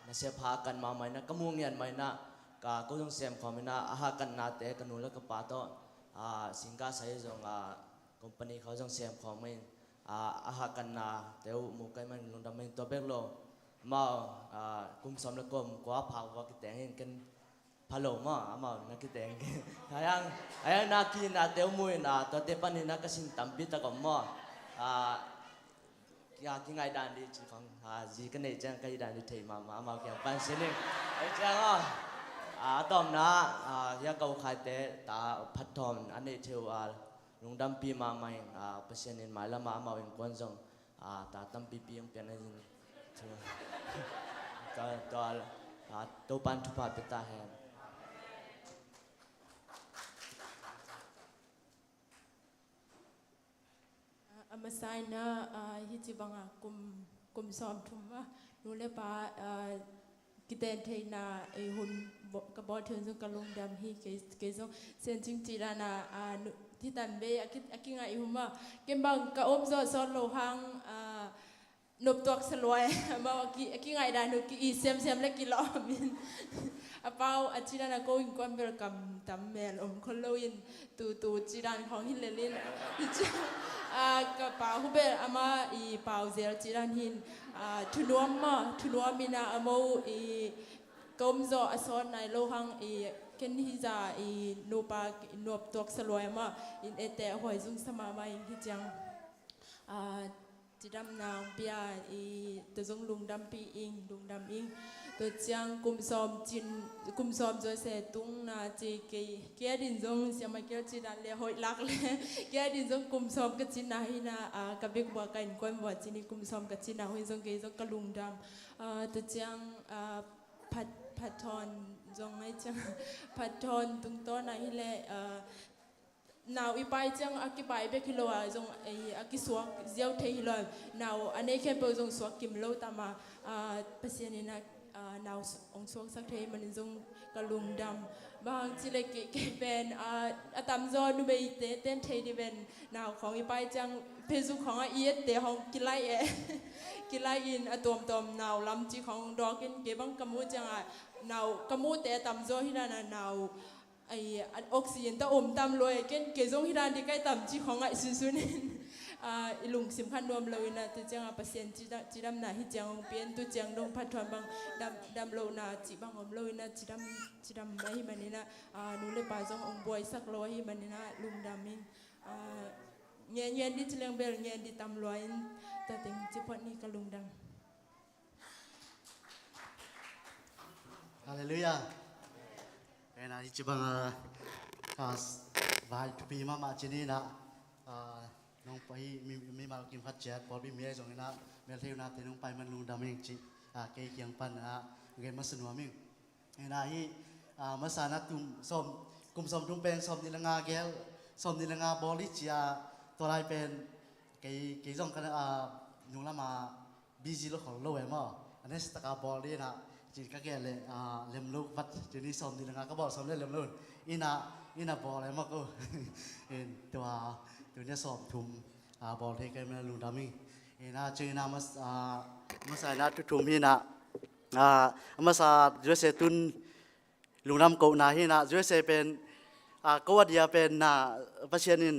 น่าเสียพากันมาไม่นะก็มุ่งเงียนไม่นะก็ต้องเสียมความไม่นะกันนาเตะกันนู้นแล้วก็ป่าโตสินค้าใช้จงคอมพานีเขาจงเสียมความไม่กันนาเดี๋ยวมุกไก่มันลงดำไม่ตัวเบกโลมากุมสมแล้วก็กว่าเผาว่ากิแต่งเห็นกันพะโลมานักกิแต่งยังนักกินเดี๋ยวมวยตัวเตปันนี่นักสินตั้มปิตะก็มาอยากกินไงด่านดีจีของจีกันเนี่ยจังไงด่านดีเทมาเกี่ยวปันเสนึงไอ้จังตอมนะอยากเอาใครเตะตาพัดทอมอันนี้เที่ยวลงดำปีมาใหม่เปอร์เซ็นต์นี่หมายละมาเองกวนจงตาตั้มปียังเปลี่ยนอะไรเที่ยวตัวปันทุพาปิตาแฮนมาใส่นะฮิจิบังกุมซ้อมทุ่มว่านูเลปากิเตนเทนาหุ่นกระบอกเถื่อนจงกระลงดำฮีเกยจงเส้นจิงจีรานาที่ตันเบอกิงไอหุ่มว่าเกมบังกะอมซอนโลหังนบตัวสลวยมากิงไอดานุกิเซมเล็กกิโลมินเป้าจีรานาโกอินกวนเบลกัมตัมเมลคนโลอินตูจีรานของฮิเลลินกระเป๋าผู้เบลอามาเป่าเซลจีรันหินทุนวมมินาอโมกมโซอสอนในโลหังเกนฮิจานูปานวบตัวสลวยมาอินเอเตหอยซุงสมามาอินฮิจังจีดำนางเปียตัวจงลุงดำปีอิงลุงดำอิงตัวจังกุมซ้อมจอยเสตุงนาจีเกียดินจงเสียมาเกียจีดันเลยหอยลักเลยเกียดินจงกุมซ้อมกับจีนาฮินากับเบกบัวกันกวนบัวจีนี่กุมซ้อมกับจีนาหอยจงเกยจงกะลุงดำตัวจังพัดทอนจงไม่จังพัดทอนตุงต้นนาฮิเลนาวอีไปจังอากิไปเบกิโลจงอากิสวกเจียวเทฮิโลนาวอันนี้แค่เปิดจงสวกกิมโลตามาเปเซียนี่นะนาวองสวกสักเทมันจงกะลุงดำบางทีเลยเกเป็นตามจอนูเบยเต้นเทดิเป็นนาวของอีไปจังเพซุของอีเตของกิไลอินตอมนาวลำจีของดอกินเก็บังกมูจังนาวกมูเตตามจอฮิลานานาวออกซิเจนตอมตามลอยเกนเกจงฮิดานที่ใกล้ต่ำจีของซุนลุงสิมพันรวมเลยนะตัวจังเปอร์เซ็นต์จีดำนาฮิจังเปลี่ยนตัวจังดงพัดทอนบางดำโลนาจีบางอมเลยนะจีดำไม่ให้มันนี่นะนูเลยป่าจงองบวยสักร้อยให้มันนี่นะลุงดำมินเงียนดิจิเลงเบลเงียนดิตามลอยแต่ถึงจีพอนี่ก็ลุงดำฮาเลลูยานะที่จะบังวายทุบีมาจีนี่นะน้องไปมีมากินพัดแจ๊ดพอพี่เมียส่งนะเมียเที่ยวนะแต่น้องไปมันลุงดำเองจีเกยเกียงปันนะเกยมาสนุกมิ่งนะที่มาสานัดตุ่มส้มกุ่มส้มทุ่งเป็นส้มนิลงาแก้วส้มนิลงาบอลิจีตัวลายเป็นเกยส่งกันยุงละมาบีจีโลของโลเอมอ่ะอันนี้สตากาบอลีนะจีก็แก่เลยเล็มลูกวัดจีนี่ส้มนิลงาก็บอกส้มเล่นเล็มลูกอินะบอลอะไรมากก็ตัวนี้สอบทุ่มบอลเทกันมาลุงดามินะเจอนะมาใส่นะทุ่มนี่นะมาใส่ยูเซตุนลุงดำกูนะที่นะยูเซเป็นก็ว่าเดียเป็นประเทศนี้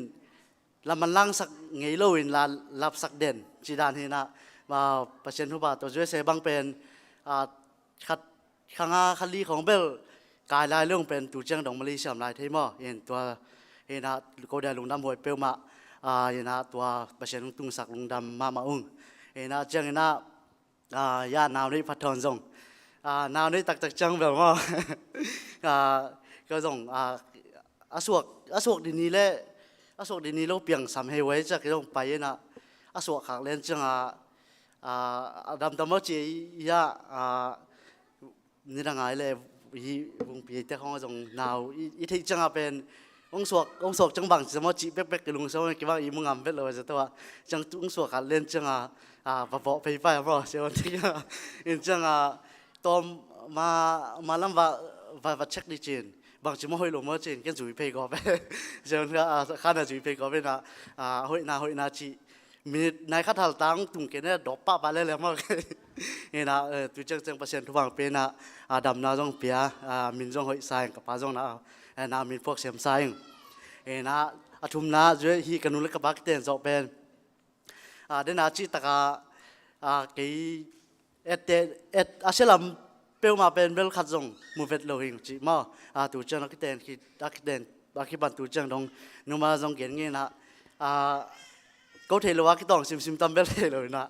ลำมันลังสักไงโลวินลาลับสักเด่นจีดานที่นะมาประเทศทุบะตัวยูเซบางเป็นข้างคันลีของเบลกายลายเรื่องเป็นตัวเจ้าดองมาลีเสียมลายเทมอเห็นตัวเห็นนะก็ได้ลุงดำหวยเปลมาเห็นนะตัวประเทศตุงสักลุงดำมาอุ้งเห็นนะเจ้าเห็นนะ ยานาวนี่พัดทอนส่งนาวนี่ตักจังแบบว่าก็ส่งอสวกดินี้แหละอสวกดินี้เราเปลี่ยนสามเฮไว้จะก็ต้องไปนะอสวกขังเล่นจังดำตมจียานี่ดังไงเลยวงปีแต่ของส่งนาวอีที่จังเป็นองศวกจังบังสมมติเป๊กๆกับลุงสมมติว่าอีมึงงำเป็นเลยจะตัวจังองศวกขังเล่นจังปะปะไปเพราะเชื่อว่าที่จังตอมมาลำว่าเช็คดีจีนบางทีไม่ค่อยลงมาจีนกันจุยเพย์ก็ไปเชื่อว่าข้าน่ะจุยเพย์ก็เป็นหอยนาจีมีนายข้าทัลตังตุ่มเกเนี่ยดอกป้าไปเลยมากนี่นะตัวจังเปอร์เซ็นต์ทุกวันเป็นดำนาจงเปียมินจงหอยสายกับป้าจงนามินพวกเสียมสายนะทุ่มนาด้วยฮีกันนุ่งเล็กกับบักเตนจบเป็นเดินอาชีตะกากี่อาเซลัมเปลมาเป็นเบลขัดจงมูเวตโลหิงจีมาตัวจังนักเตนคิบันตัวจังดงนุ่มมาจงเกียนงี้นะก็เทลว่าคิดต้องซิมตามเบลเลยนะ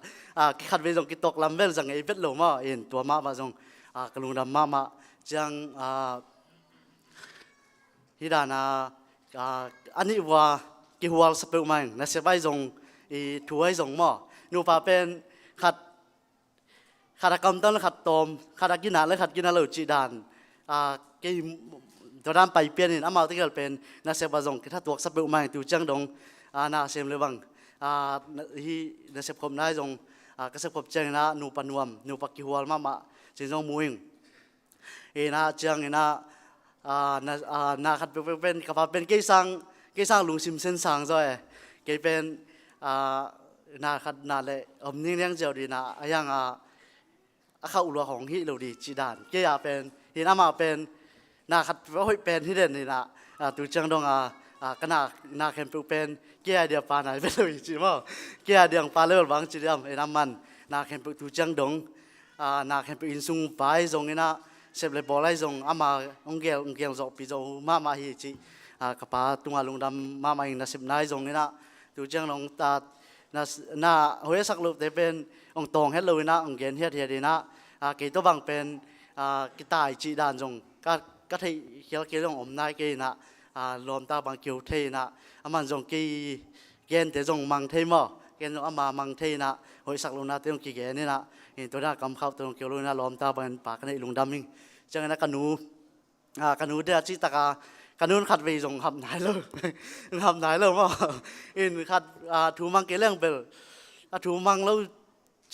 ขัดเวจงคิดตกลำเบลจังไอเบลโลมาเอ็นตัวมาจงกลุ่มดำมาจังฮิดานาอันนี้ว่ากิหัวสเปลมันนะเสบายจงถวยจงมานูปาเป็นขัดกำตั้งขัดตอมขัดกินหนาและขัดกินหนาเหล่าจีดานกี่ตัวด้านไปเปลี่ยนนี่น้ำมาที่เกิดเป็นนะเสบายจงถ้าตัวสเปลมันตัวจังดงนาเซมเลยบังที่นะเสพคมได้จงก็เสพคมจังนะนูปนวมนูปกิหัวมาจึงจงมุ้งนะจังนะนาขัดเป็นกับเป็นเกี่ยงลุงซิมเส้นสังจ้อยเกี่ยเป็นนาขัดนาเลยนิ่งเลี้ยงเจ้าดีนะยังข้าอุลของฮิโรดีจีดานเกี่ยเป็นที่น้ามาเป็นนาขัดว่าเป็นที่เด่นนี่นะตัวจังดงก็นาเข็มเป็นเกี่ยเดียปาไหนเป็นเลยจีมั้งเกี่ยเดียงปาเลอร์บางจีเดียมน้ำมันนาเข็มตัวจังดงนาเข็มอินซุงไปตรงนี้นะเสพเลยบอลไล่ส่งมาองเกียวจบปีโจมาฮิจิกับป้าตุงลุงดำมาอินนัสิบนายส่งนี่นะตัวเจ้าน้องตาน่าหัวสักลูกแต่เป็นองตองเฮ็ดเลยนะองเกียนเฮ็ดดีนะกี่ตัวบางเป็นกีตาร์จีดานส่งก็ที่เขียวเกี่ยวอมนายกี่นะรวมตาบางเกี่ยวเทนะมันส่งกี่เกียนแต่ส่งมังเทมอเกียนส่งมามังเทนะหัวสักลูกนะเตี้ยกี่เกียนนี่นะตัวนั้นกำเข้าตัวเกี่ยวเลยนะล้อมตาเป็นปากกันในลุงดำมิ่งจังนั้นกันนูเดียจิตกันนูขัดไปส่งขับไหนเลยขับไหนเลยมั้งอินขัดถูมังเกลี้ยงเป็นถูมังแล้ว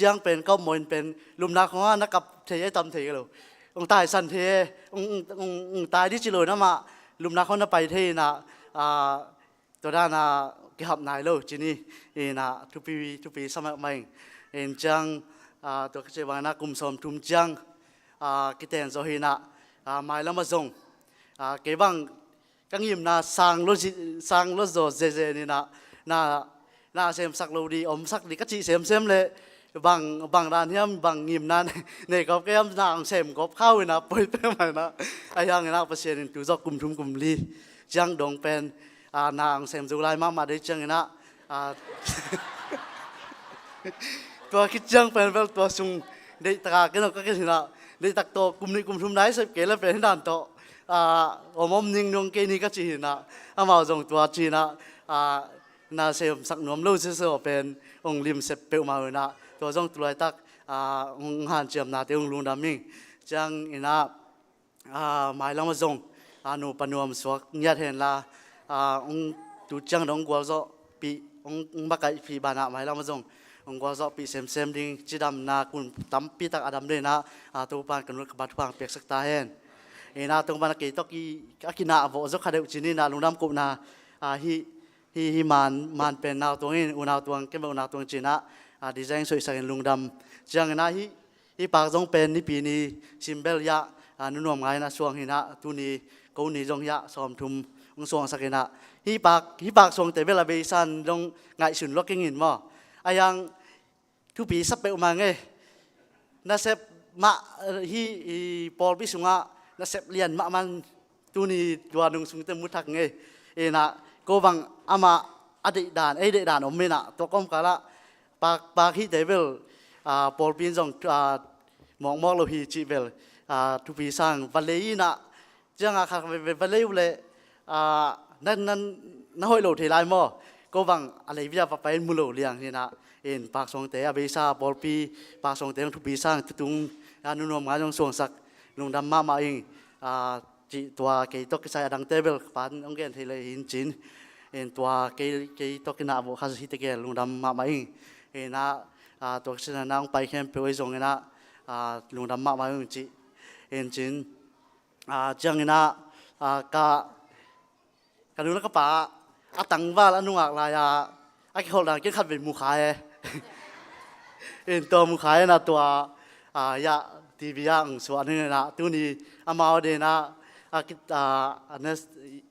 จังเป็นก็มวยเป็นลุมนักของนักกับเทยตำเทยเลยองตายสันเทองตายที่จิโร่นะมาลุมนักเขาน่ะไปเทนะตัวนั้นเกี่ยวกับไหนเลยจีนี่นะทุกปีสมัยใหม่จังตัวเจ้าบ้านนักกุมสมทุ่มจังกิเตนโซฮีนะหมายแล้วมาส่งเก็บังกังยิมนะสร้างรถโจเจนี่นะเซมสักโลดีอมสักดีก็จีเซมเลยบางด้านเฮียมบางยิมนั้นเนี่ยก็แก้มนางเซมก็เข้าเลยนะปล่อยไปไหมนะไอ้ยังนะเปอร์เซ็นต์ตัวจกุมทุ่มกุมลีจังดงเป็นนางเซมจุไลมาได้จังนะตัวคิดจังเป็นตัวซุงได้ตากกันก็แค่นี้นะได้ตักโตกลุ่มนี้กลุ่มทุ่มได้เสพเกล้แล้วเป็นด่านโตอมนิ่งนงเกนี่ก็จีนะมาส่งตัวจีนะนาเซมสักหนุ่มลูกเสือเป็นองลิมเสพเปลมาเลยนะตัวส่งตัวตักองหันเจียมนาเตียงลุงดำมิ่งจังอินะหมายแล้วมาส่งนูปนวมสวกยัดเห็นละองตัวจังดงกัวโซปีองบักไก่ปีบานะหมายแล้วมาส่งองก็จะปีเซมดิ้งจีดำนาคุณตั้มปีตักอดัมเลยนะตัวปานกันรถกระบะทุกเปียกสักตาเห็นตัวปานกี่ตกี้กินาบอกจะขัดเดือดจีนี่นะลุงดำกุบนาฮิมันเป็นนาวตัวนี้อุณาวตัวเก็บอุณาวตัวจีน่าดีไซน์สวยใสลุงดำจังนะฮิปากจงเป็นนี่ปีนี้ซิมเบลยะนุ่นวมไงนะช่วงนี้นะตัวนี้กูนี้จงยะซ้อมทุ่มองส่วงสักนะฮิปากส่งแต่เวลาเบสันจงไงสุนล็อกกิ้งหินมั้งยังทุกปีสับไปออกมาไงน่าเสพมาฮีปอลพิสุงะน่าเสพเรียนมามันตัวนี้ตัวนุ่งสุงเต็มมุทักไงนะก็บังอามาอดีตด่านอมเมนะตัวก้มกะละปากฮีเดวิล ปอลปินจงมองโลหิจิเบลทุปีสร้างวันเลยนะจังอาคาวันเลยเลยนั่นห้อยโลเทลายมอก็บังอะไรวิจารณ์ไปมุโลเลียงนี่นะปากสองเตะอาเบซ่าบอลปีปากสองเตะทุปีสร้างตุงนุนมงานจงส่วงสักลุงดำมาเองจีตัวเกยตกใส่ดังเทเบิลปานองเกนเทเลยหินจินตัวเกยตกน่ะบุคคลสิทธิ์เกลลุงดำมาเองนะตัวเช่นนั้นไปแคมป์ไปไว้ตรงนี้นะลุงดำมาเองจีจินจังนะกดูนักป่าตังว่าแล้วนุ่งอะไรเขาหลังกินขัดเป็นมุขายตัวมุขายนะตัวยาทีวีอย่างส่วนนี้นะตัวนี้มาเอาเดนะนั่น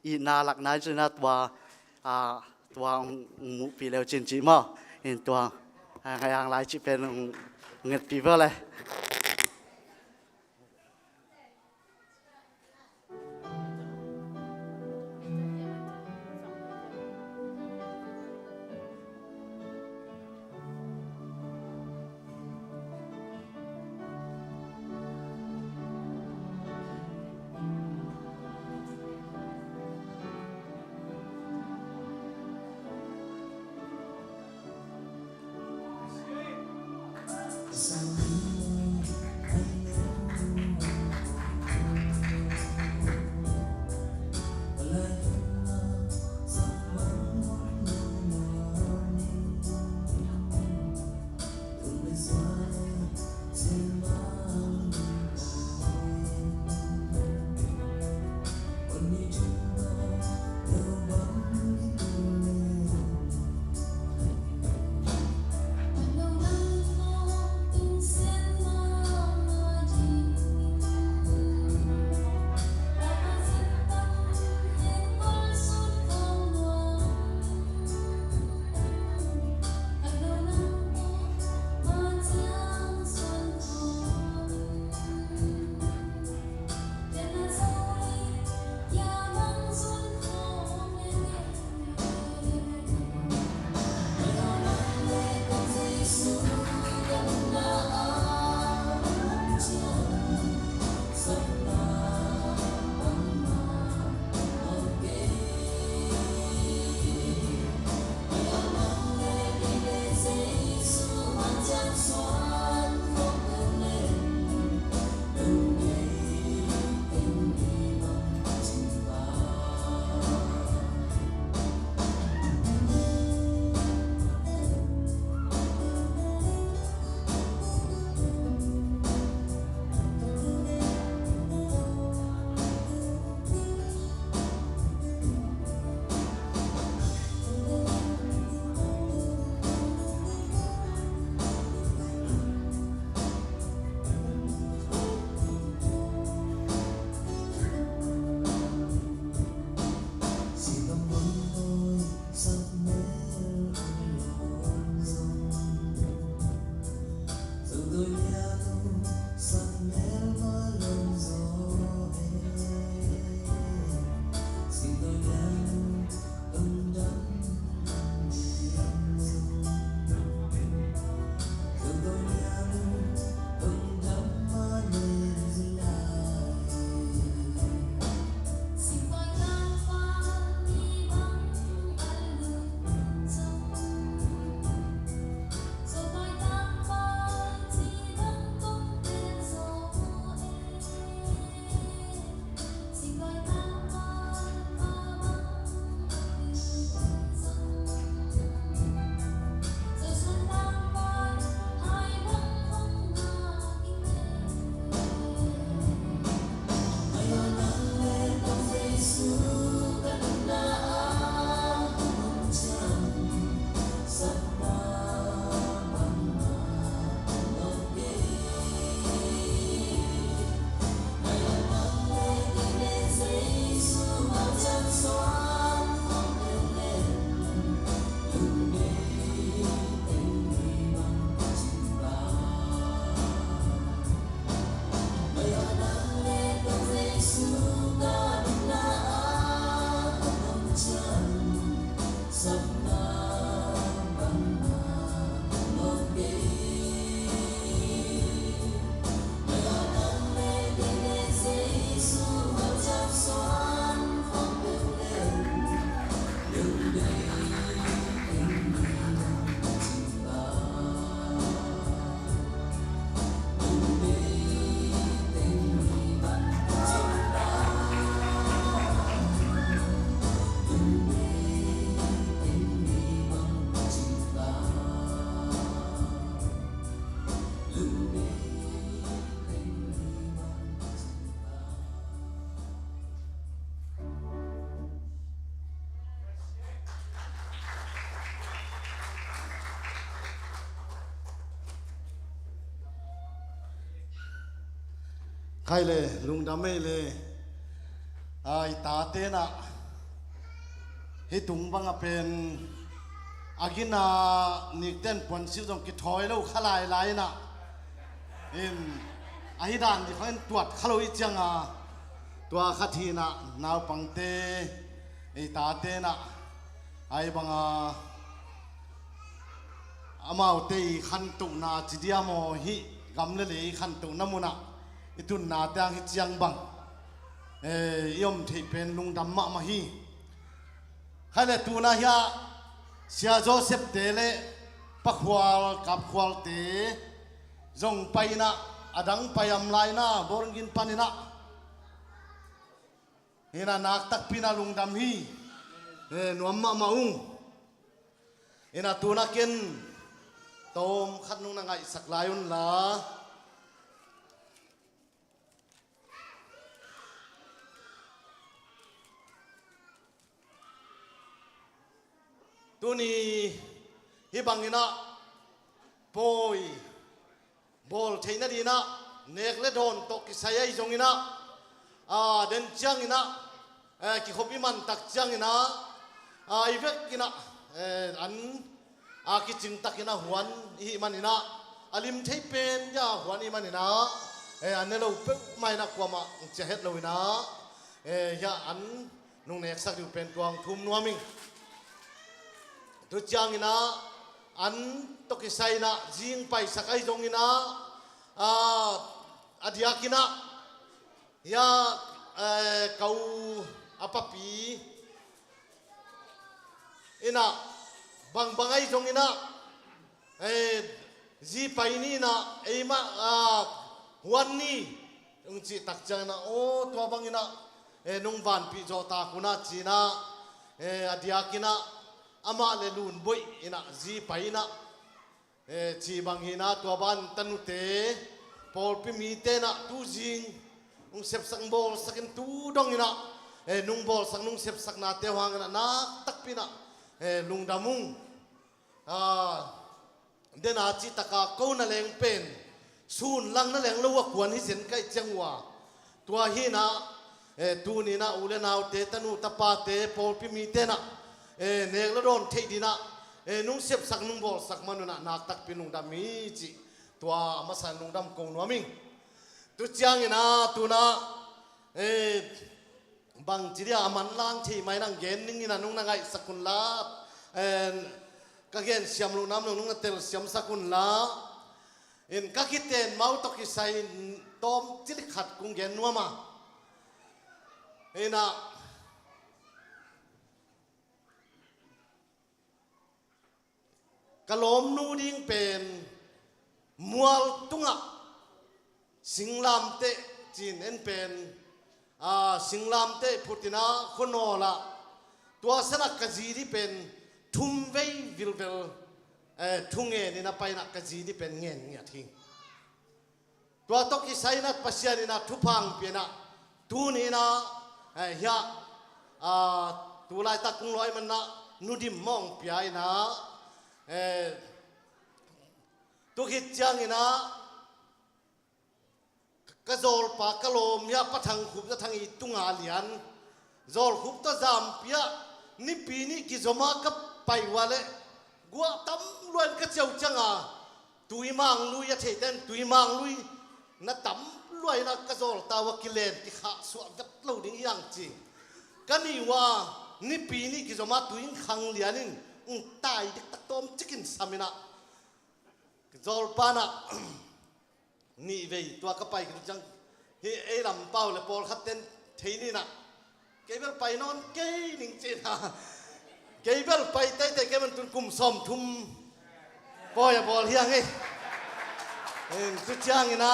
อีน่าหลักนายจุนะตัวมุปีเลวจินจิมาตัวอย่างไรจิเป็นเงินปีเพื่ออะไร ใครเลยลุงดำไม่เลยไอ้ตาเต้น่ะให้ตุงบังเป็นอากินานิกเต้นปนซิวตรงกิถอยแล้วขลายไหลน่ะไอ้ด่านที่เขาตรวจขลุ่ยจังตัวขัดทีน่ะนาวปังเตไอ้ตาเต้น่ะไอ้บังอามาเตยขันตุนาจิดียามฮิกำเลยขันตุน้ำมุนะอิตุนนาเตียงฮิจียงบังยมที่เป็นลุงดำมาฮีให้เลยตัวน่ะยาเสียโจเซฟเตเลปักหัวกับหัวเตจงไปนะอดังไปอำลายนะบริกินปานินะเฮน่ะนักตักพินาลุงดำฮีนวมมาอุงเฮน่ะตัวน่ะกินโตมขัดนุ่งนางไอสักลายุนละตัวนี้ฮิบังอินะปอยบอลเทนดีนะเนกเลดอนตกิสายจงอินะเดินจังอินะกิขบิมันตักจังอินะอีเวกินะอันกิจิงตักอินะหวนฮิมันอินะอลิมเทเป็นยาหวนอิมันอินะอันนี้เราเปิดไม่นักกว่ามาจะเฮ็ดเราอินะยาอันนุ่งเนกสักอยู่เป็นกวางทุ่มนัวมิงตัวจางอินะอันตกิไซนะจิงไปสักไอจงอินะอดียกินะยาเขาapa pi ina bang ai jong ina ji pai ni na ma huan ni ung chi tak chang na o to bang ina nung van pi jo ta kuna chi na adia kina ama le lun boi ina ji pai na chi bang ina to ban tanu te pol pi mi te na tu jing ung sep sang bol sakin tu dong ina nung bol sang nung sep sak na te wang na tak pi na lung damung den a chi taka ko na leng pen sun lang na leng lo wa kwan hi sen kai changwa tua hi na tu ni na ule naw te tanu tapa te pol pi mi te na nek lo don thei di na nung sep sak nung bol sak manu na nak tak pi nung dam mi chi tua ma san nung dam ko no ming tu chiang ina tu na bang jiria aman lang thi mai nang gen ning ina nung na ngai sakun la ka gen siam lu nam nung na tel siam sakun la in ka kiten mau to ki sai tom chil khat kung gen nuama ina kalom nu ding pen mual tunga singlam te chin en pen singlam te putina khonola tua sana kaziri pen thumvei vilvel thunge ni na paina kaziri pen ngen nya thing tua to ki saina pasiani na thupang pena tu ni na ya tu lai ta kung loi man na nudim mong piai na tu hit chang ina ka zol pa kalom ya pathang khup ta thangi tunga lian zol khup ta zam pia ni pi ni ki zoma ka pai wale gua tam luan ka cheu changa tui mang lui ya theten tui mang lui na tam luai na ka zol ta wa kilen ti kha su gat lo ding yang chi kani wa ni pi ni ki zoma tuin khang lianin tai dik tak tom chicken samina zol pana ni vei tua ka pai ki jang hi e lam pau le pol khaten theini na kebel pai non ke ning chin ha kebel pai tai te ke man tun kum som thum boy bol hiang e tu chang ina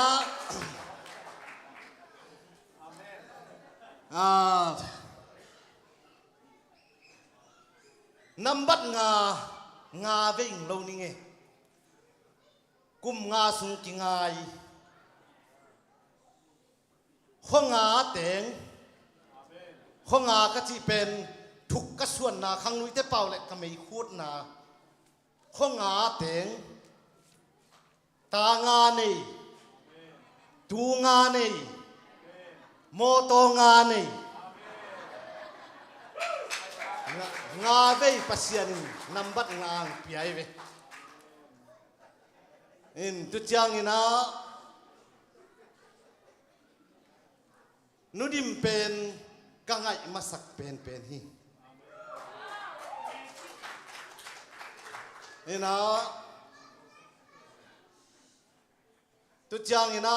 nambat nga vei lo ni nge kum nga sung ki ngai khonga teng khonga ka chi pen thuk ka suan na khang lui te pau le ka mei khut na khonga teng ta nga nei tu nga nei โมโตงานี่งาเว้ยปัสยานินำบัดงางเปียเว้ยอินตุจางอินะนุดิมเป็นกังไงมาสักเป็นฮีอินะตุจางอินะ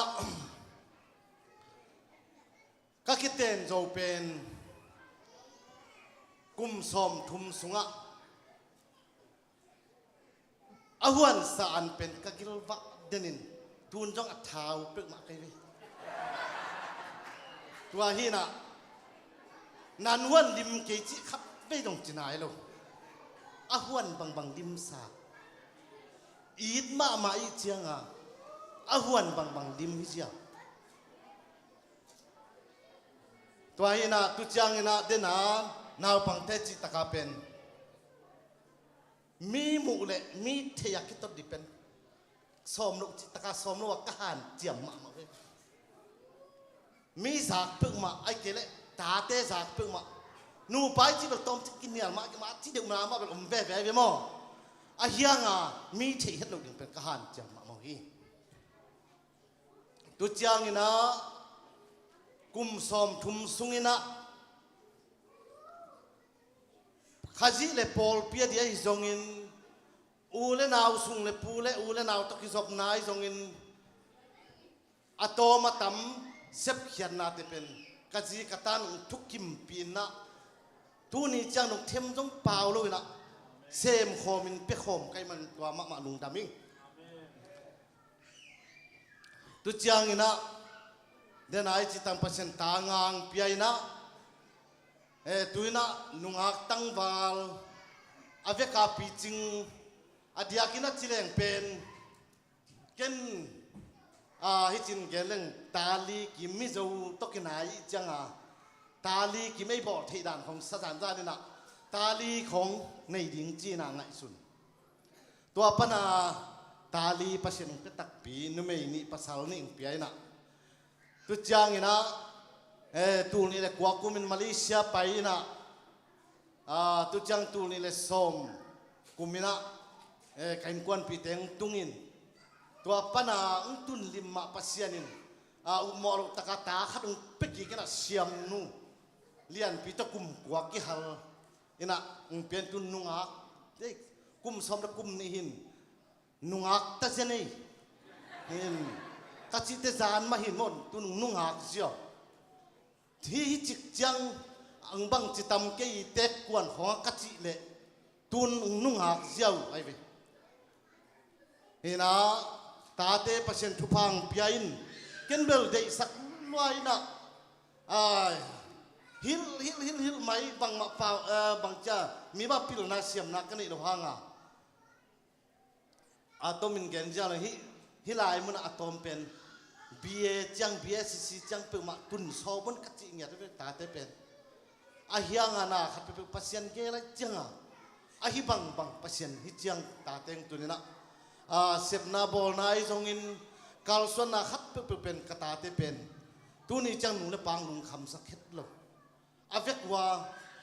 ก็คิดเต็นโจเป็นกุมสมทุมสุงะอาหวนสารเป็นกะกิลวะเดนินทุนจ้องอัฐาวเปิกมาไกลเวตัวฮีน่ะนันวันลิมเกจิขับไม่ต้องจีนายแล้วอาหวนบางลิมสาอีดมาอีเจียงอ่ะอาหวนบางลิมฮิเจียตัวฮีน่ะตุจางฮีน่ะเดนานาวปังเทจิตะกาเป็นมีหมู่เละมีเทียกิตดิเป็นสมนุจิตะกาสมนุวกหันเจียมมาเว้ยมีสักพึ่งมาไอ้เกละตาเตสักพึ่งมานูไปจีแบบต้มกินเนี่ยมาที่เดี๋ยวมาแบบแว่เว้ยมั้งไอ้ยังอ่ะมีเทียนุดิเป็นกหันเจียมมาโฮีตุจางนะกุมสมทุมสุงินะข้าจีเลปอลเปียดีไอ้จงอินอูเลนาวสุงเลปูเลอูเลนาวตะกิศพนายจงอินอัตโตมาตั้มเซบเขียนนาเตเป็นข้าจีกตันทุกกิมปีนนะทุนี้จังนกเทมจงเปล่าเลยนะเซมโคมินเปโคมใครมันตัวมาลุงดามิงตุจังอินะเดนไอจิตังเปอร์เซ็นต์ตางางเปียนะตัวน่ะนุ่งอักตั้งวาลอาเวกาปีจิงอาเดียกินัดจิเลงเป็นเก่นฮิจินเกลังตาลีกิมิจูตกินายจังตาลีกิไม่บอกที่ด่านของสถานจานี่นะตาลีของในดิ่งจีนางไงสุนตัวปนาตาลีปัสยนก็ตักปีนุ่มนี่ปัสสาวนี่ปีไอ้น่ะตัวจางนี่นะตูนี่เลยกว่ากูมินมาเลเซียไปนะตุจังตูนี่เลยสมกูมินะกันกวนปีเต็งตุงินตัวปนาตุนลิมมาปัสยานินอุโมรุตะกาตาขัดเป็กกี้กันนะเสียมนูเลียนปีตะกุมกว่ากี่ฮัลอินะเปลี่ยนตุนนุงอักเด็กกุมสมตะกุมนี่หินนุงอักตะเจนี่หินกัจจิตจานมาหินมนตุนนุงอักเสียที่จิกจังอังบังจิตำเกยเต็กกวนของกัจจิเลตุนนุ่งหักเจ้าไอ้เว้ยเห็นนะตาเตปเชนทุพังเปียอินเกินเบลเดสักลอยนะฮิลไม่บังมาเปล่าบังจ้ามีบ้าปิลนาเสียมนักกันอีกหรือฮังอะตอมินเกนจ้าเลยฮิลายมันอะตอมเป็นบีเอจังบีเอซีจังเปิดมาตุนสอบันกัจจิเนี่ยที่ตาเตเป็นอาเฮียงานาขัดไปปัสยันเกล้จังอาฮิบังปัสยันฮิจังตาเตงตุนี่นะเสพนาบอลนายจงอินกาลส่วนนาขัดไปเป็นกตาเตเป็นตุนี่จังหนูเนี่ยปังลุงคำสักเฮ็ดโลอาเวกว่า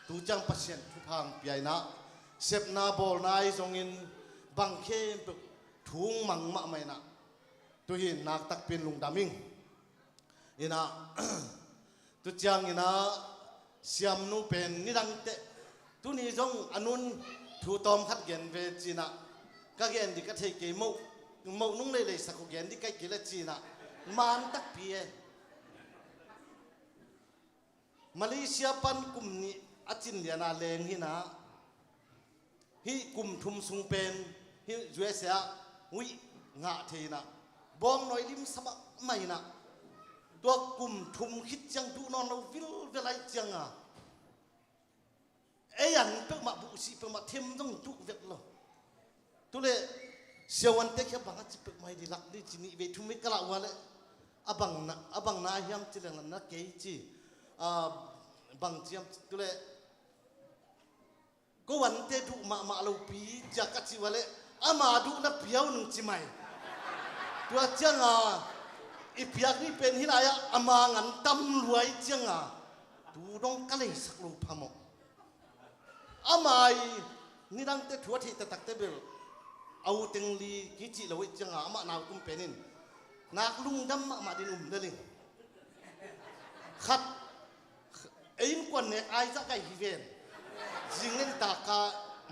ตูจังปัสยันทุพังปียนะเสพนาบอลนายจงอินบังเคถุงมังมะไม่นะตัวหินนักตักเป็นลุงดามิงอินะตัวจางอินะเสียมนูเป็นนิรังเตตัวนี้จงอนุนถูตอมขัดเกณฑ์เวจีนะก็เกณฑ์ที่ก็เทเกมุนุ่งเลยสักเกณฑ์ที่ใกล้เกลจีนะมันตักเปียมาเลเซียปันกลุ่มนี้อาจินเดียนาเลงหินะฮิกลุ่มทุมสุงเป็นฮิยูเอสเอวิงะเทนะบองน้อยลิมสมัครไม่นะตัวกลุ่มทุมคิดจังดูนอนเราวิลเวลาจังยันเปิดมาบุษีเปิดมาเทมต้องทุกเวทเลยตัวเลยเสียวันเตะแค่บางอาทิตย์เปิดมาดีลักดีจีนี่เวทุมิกลาวะเลยบังนาเฮียมจีเรื่องนั้นเกยจีบังเจียมตัวเลยก็วันเตะดูมาเราปีจากกัจจิวะเลยมาดูนับเพียวหนึ่งจีไม่ตัวจัง อีเปียกนี่เป็นที่ไหนอะอามางันตำรวยเจียงอ่ะดูน้องกะเลยสักลูกพะมกอามานี่ดังเตะถั่วที่ตะตักเตเบลเอาเต็งลีกิจิเราไว้เจียงอ่ะอามานาตุ้มเป็นนินนักลุงดำมาดินเดลิงขัดไอ้ยิ่งกว่าเนี่ยไอ้จะไก่ฮิเวนจิงเล่นตากา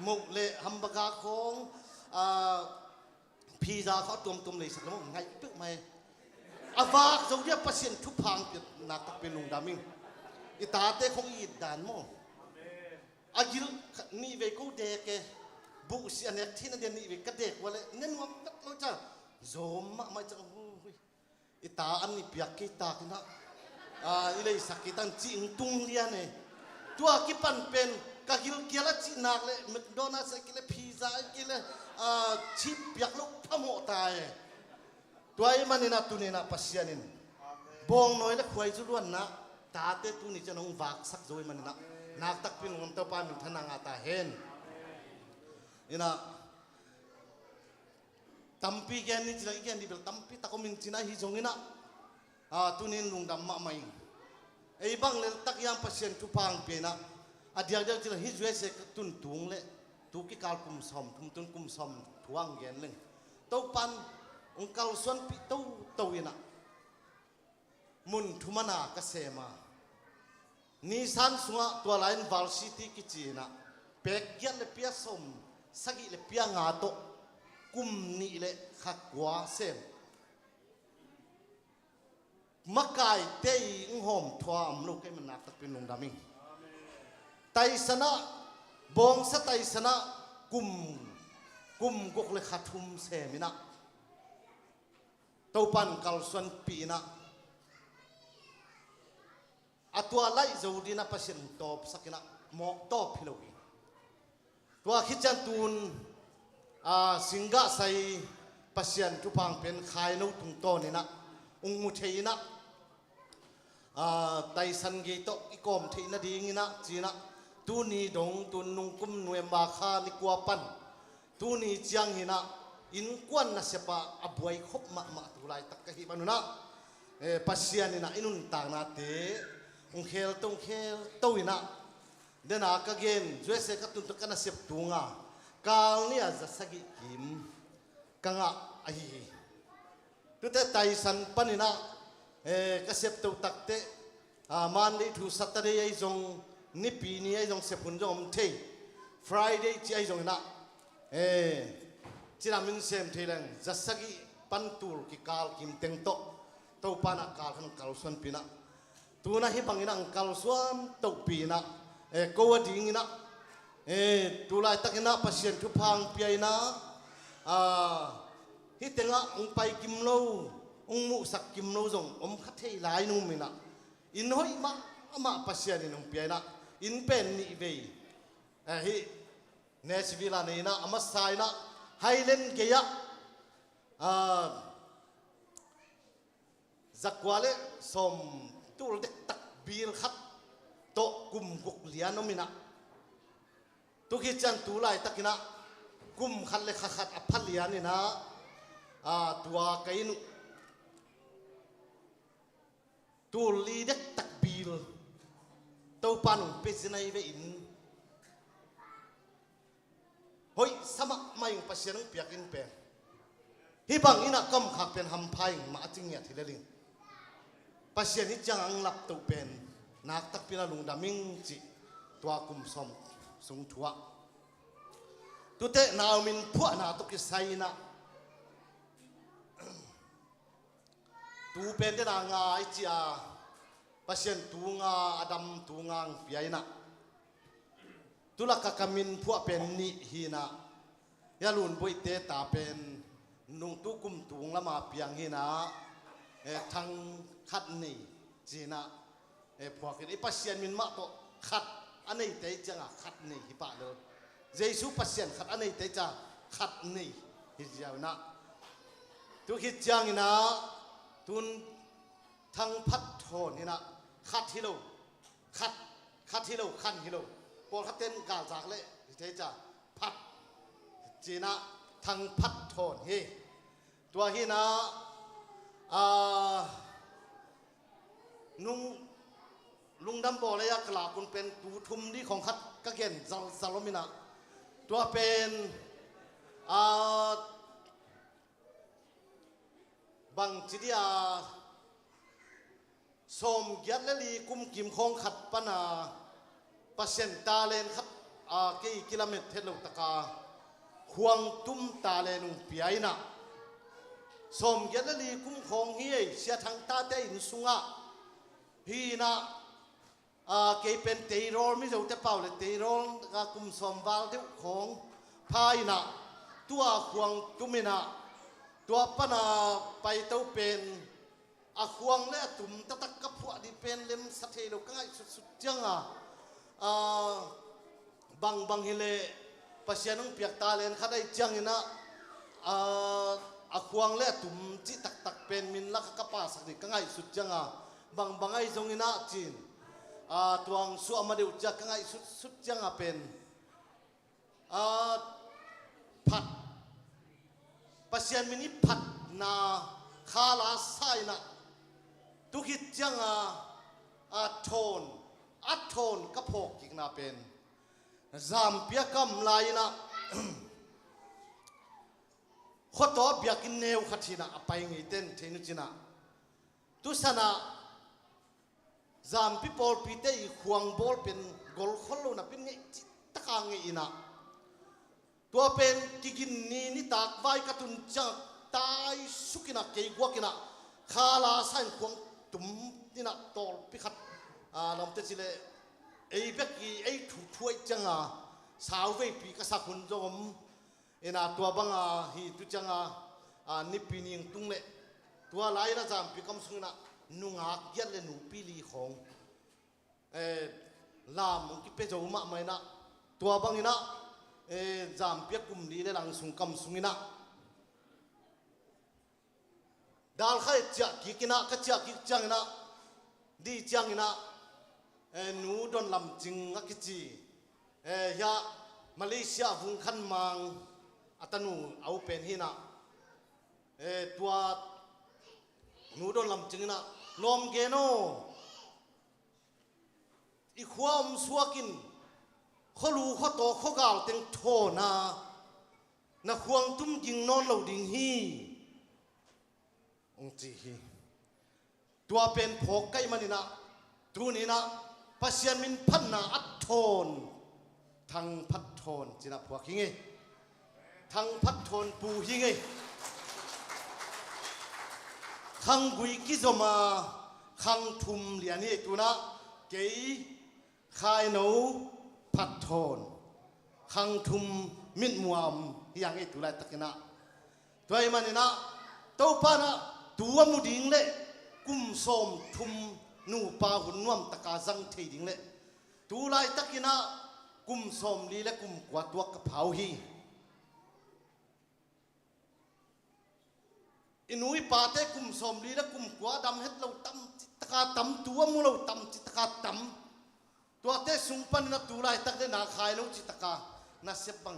หมกเละฮัมบะกาของพิซซ่าเขาตุ่มเลยสักแล้วไงเป๊ะไหมอาวาจะเรียกเปอร์เซ็นต์ทุกพังเกิดนักตักเป็นลุงดามิงอิตาเต้คงอีดานโมอากิลนี่เวกูเด็กบุษย์เนี่ยที่นั่นเดียนี่เวกเด็กว่าเลยเนี่ยว่าเราจะโจมมาจะอิตาอันนี้เปียกกิตากินะอิเลยสักกิตันจิงตุงเลียเนี่ยตัวกิปันเป็นกะกิลเกียร์จินักเลยแมคโดนัลด์กิเลพิซซ่ากิเลชิปเปียกลูกพะโมตายตัวไอ้มันนี่นะตุนี่นะปัสยานินบองน้อยและควายจุล้วนนะตาเตตุนี่จะน้องวักสักโดยมันนะนักตักพินงมเต้าปามิทนังอาตาเห็นนี่นะตัมปีแกนี่จีละอีแกนี่เบลตัมปีตะกมินจีน่าฮิจงนี่นะตุนินลุงดำมาไม่ไอ้บางเลยตักยังปัสยานทุพังเปนะเดียวจีละฮิจเวสกตุนตุงเลยตุกิกาลกุมสอมทุมตุนกุมสอมทวงเงินเลยเต้าปันองค์กาลส่วนปีเต้าอินะมุนทุมานากเสมานิสันสุงตัวไลน์วอลซิตี้กิจีนะเป็กยันเลปียสมสักิเลปียงาโตกุมนี่เลขักวาเซมมักไก่เตยอุ้งหอมทวามลูกให้มันนักตักเป็นลงดามิงไตสนะบองสไตสนะกุมกุกเลขัดทุมเซมินะตัวปันกัลส่วนปีนะตัวไล่จูดีนะพัศน์ตบสักนะหมอกตบพิโลกีตัวขิจันตูนสิงห์ใส่พัศน์ทุพังเป็นขายนูตุงโตนี่นะองมุเทยนะไตสันเกตอีกอมเทยนะดีงี้นะจีนะตูนี่ดงตูนุงกุมนวยมาคานิกวาปันตูนี่จียงหินะอินกวนนะเสปะอบวยคบมาตุลายตักกะฮิบันุนะพัศน์นี่นะอินุนต่างนาเตองเคลตตัวอินะเดินอากาเกนจวยเสกตุนตุกันเสพตุงากาลนี่อาจจะสกิกิมกังไอตุเตไตสันปันินะกเสพตุตักเตมันได้ถูสัตย์ได้ไอจงนิปีนี้ไอจงเสพุนจงเทฟรายเดย์ที่ไอจงนะจีรามินเซมเทเลงจะสกิปันตูร์กิกาลกิมเต็งโตตัวปานักกาลขันกาลส่วนปีนะตัวนั้นฮิบังอินังกัลส่วนตุปีนะกูว่าดิ้งนะตัวไล่ตักอินะพัศน์ทุพังเปียนะฮิตงะองไปกิมโลองมุสักกิมโลจงขัดเทลายนุ่มนะอินหอยมาพัศน์นี่นุ่มเปียนะอินเป็นนี่เวยฮิเนสวิลานี่นะมาสายนะไฮเลนเกียจักวาเลสมตูเด็กตักบีลขัดโตกุมกุกเลียนมินะตุกิจันตูไลตักินะกุมขัดเลขัดอภัลเลียนี่นะตัวไก่นุตูลีเด็กตักบีลโตปันเป็นสินัยเวอินเฮ้ยสมัครมาอยู่ปัศยานุเปียกินเป็นฮิบังอินะกำขักเป็นหำพายมาจริงเนี่ยทีละลิงปัศยานิจังหลับตัวเป็นนักตักพินาลุงดามิงจิตัวกุมสมสุงทัวตุเตนาวมินพวกนาตุกิไซนะตูเป็นเดนางาอิจิอาปัศยานตูงาอดัมตูงางเปียนะตุลักกามินพวกเป็นนิฮีนะยาลุนบุยเตตาเป็นนุ่งตุกุมตุงละมาเปียงฮีนะทั้งขัดนี่จีนะพวกนี้พัศน์มินมาโตขัดอันนี้เตจังขัดนี่ฮิปะเลยเยซูพัศน์ขัดอันนี้เตจังขัดนี่ฮิจาวนะตุคิดจังนะตุนทั้งพัดโทนี่นะขัดฮิโลขัดฮิโลขันฮิโลพอขัดเต้นกาลจากเลยเตจังพัดจีนะทั้งพัดโทนเฮตัวฮีนะ นุ่งลุงดำบอกเลยกลาคุณเป็นตูทุมที่ของคัดกะเกนซาลมินะตัวเป็นบางทีเดียสมเกียรติและลีกุมกิมคงขัดปนาเปอร์เซ็นต์ตาเลนขัดกี่กิโลเมตรเทลุตะกาควงตุ้มตาเลนุปีไอนะสมเกียรติและลีกุมคงเฮียเสียทางตาเตอินสุงะฮีนะเกี่เป็นเตโรลไม่รู้แต่เปล่าเลยเตโรลกุมสมวาลเดียวของพายนะตัวควงตุ้มินะตัวปนาไปเต้าเป็นควงและตุ่มตะตะกับพวกที่เป็นเล่มสัตย์เราก็ให้สุดๆจังบางเฮเลปัศยานุเปียกตาเลนข้าได้จังนะควงและตุ่มจิตักเป็นมินลักกะป้าสักนิดก็ให้สุดจังบางไอ้ตรงนี้นะจีนตัวงสุอามาเดียวจะก็ให้สุดจังเป็นผัดปัศยามินิผัดนาคาลาไซนะทุกขิดจังโทนโทนกระโปกอีกนาเป็นจามเปียกำลายนะขดตัวเบียกินเนวขัดชินะไปไงเต้นเทนุจินะตุสนะจามพิปอลพิเตยขวางบอลเป็นกอลขลุ่นเป็นไงตะกางไงอินะตัวเป็นกินนี่ตากไว้กระตุนจังตายสุกินะเกี่ยวกินะคาลาไซน์ขวางตุ่มนี่นะตอลพิขัดลำเตจิเลไอ้เบกกี้ไอ้ถูกช่วยจังสาวเวปีกษัตริย์คนจอมตัวบังฮีตุจังนิปินิงตุงเล่ตัวหลายนะจามปีกำสุงนะนุ่งหักยัดเลยหนูปีลีของลามมุกิเปจอมาไม่นะตัวบังนี่นะจามปีกุมลีเลยหลังสุงกำสุงนะดาลข้าจะกิกินะก็จะกิจังนะดีจังนะหนูโดนลำจิงอักจียามาเลเซียฟุงขันมังอัตนูเอาเป็นหินะตัวหนูโดนลำจิงนะลมเกโนอีความสวกินเขารู้เขาโตเขากล่าวเต็งโทนะควงตุ้มยิงนอนเหล่าดิ่งฮีองจีฮีตัวเป็นพกใกล้มันนี่นะตัวนี้นะปัศยามินพันนาอัดโทนทางพัดโทนจีน่าพวกหิงไงทางพัดโทนปูหิงไงขังกุยกิจมาขังทุมเหรียญนี่ตัวนะเก๋ขายหนูพัดโทนขังทุมมิดมัวมอย่างไอ้ตัวไรตะกี้นะตัวไอ้มันนี่นะตัวป้านะตัวมุดิงเล่กุมสมทุมนูปาหุ่นน่วมตะกาจังเทดิงเล่ตูไลตะกินะกุมสมลีและกุมกวาดตัวกระเผาฮีอินุยปาเตกุมสมลีและกุมกวาดำเฮ็ดเราตำตะกาตำตัวมูเราตำจิตะกาตำตัวเตสุงปันนะตูไลตะเดนาขายเราจิตะกานาเสบัง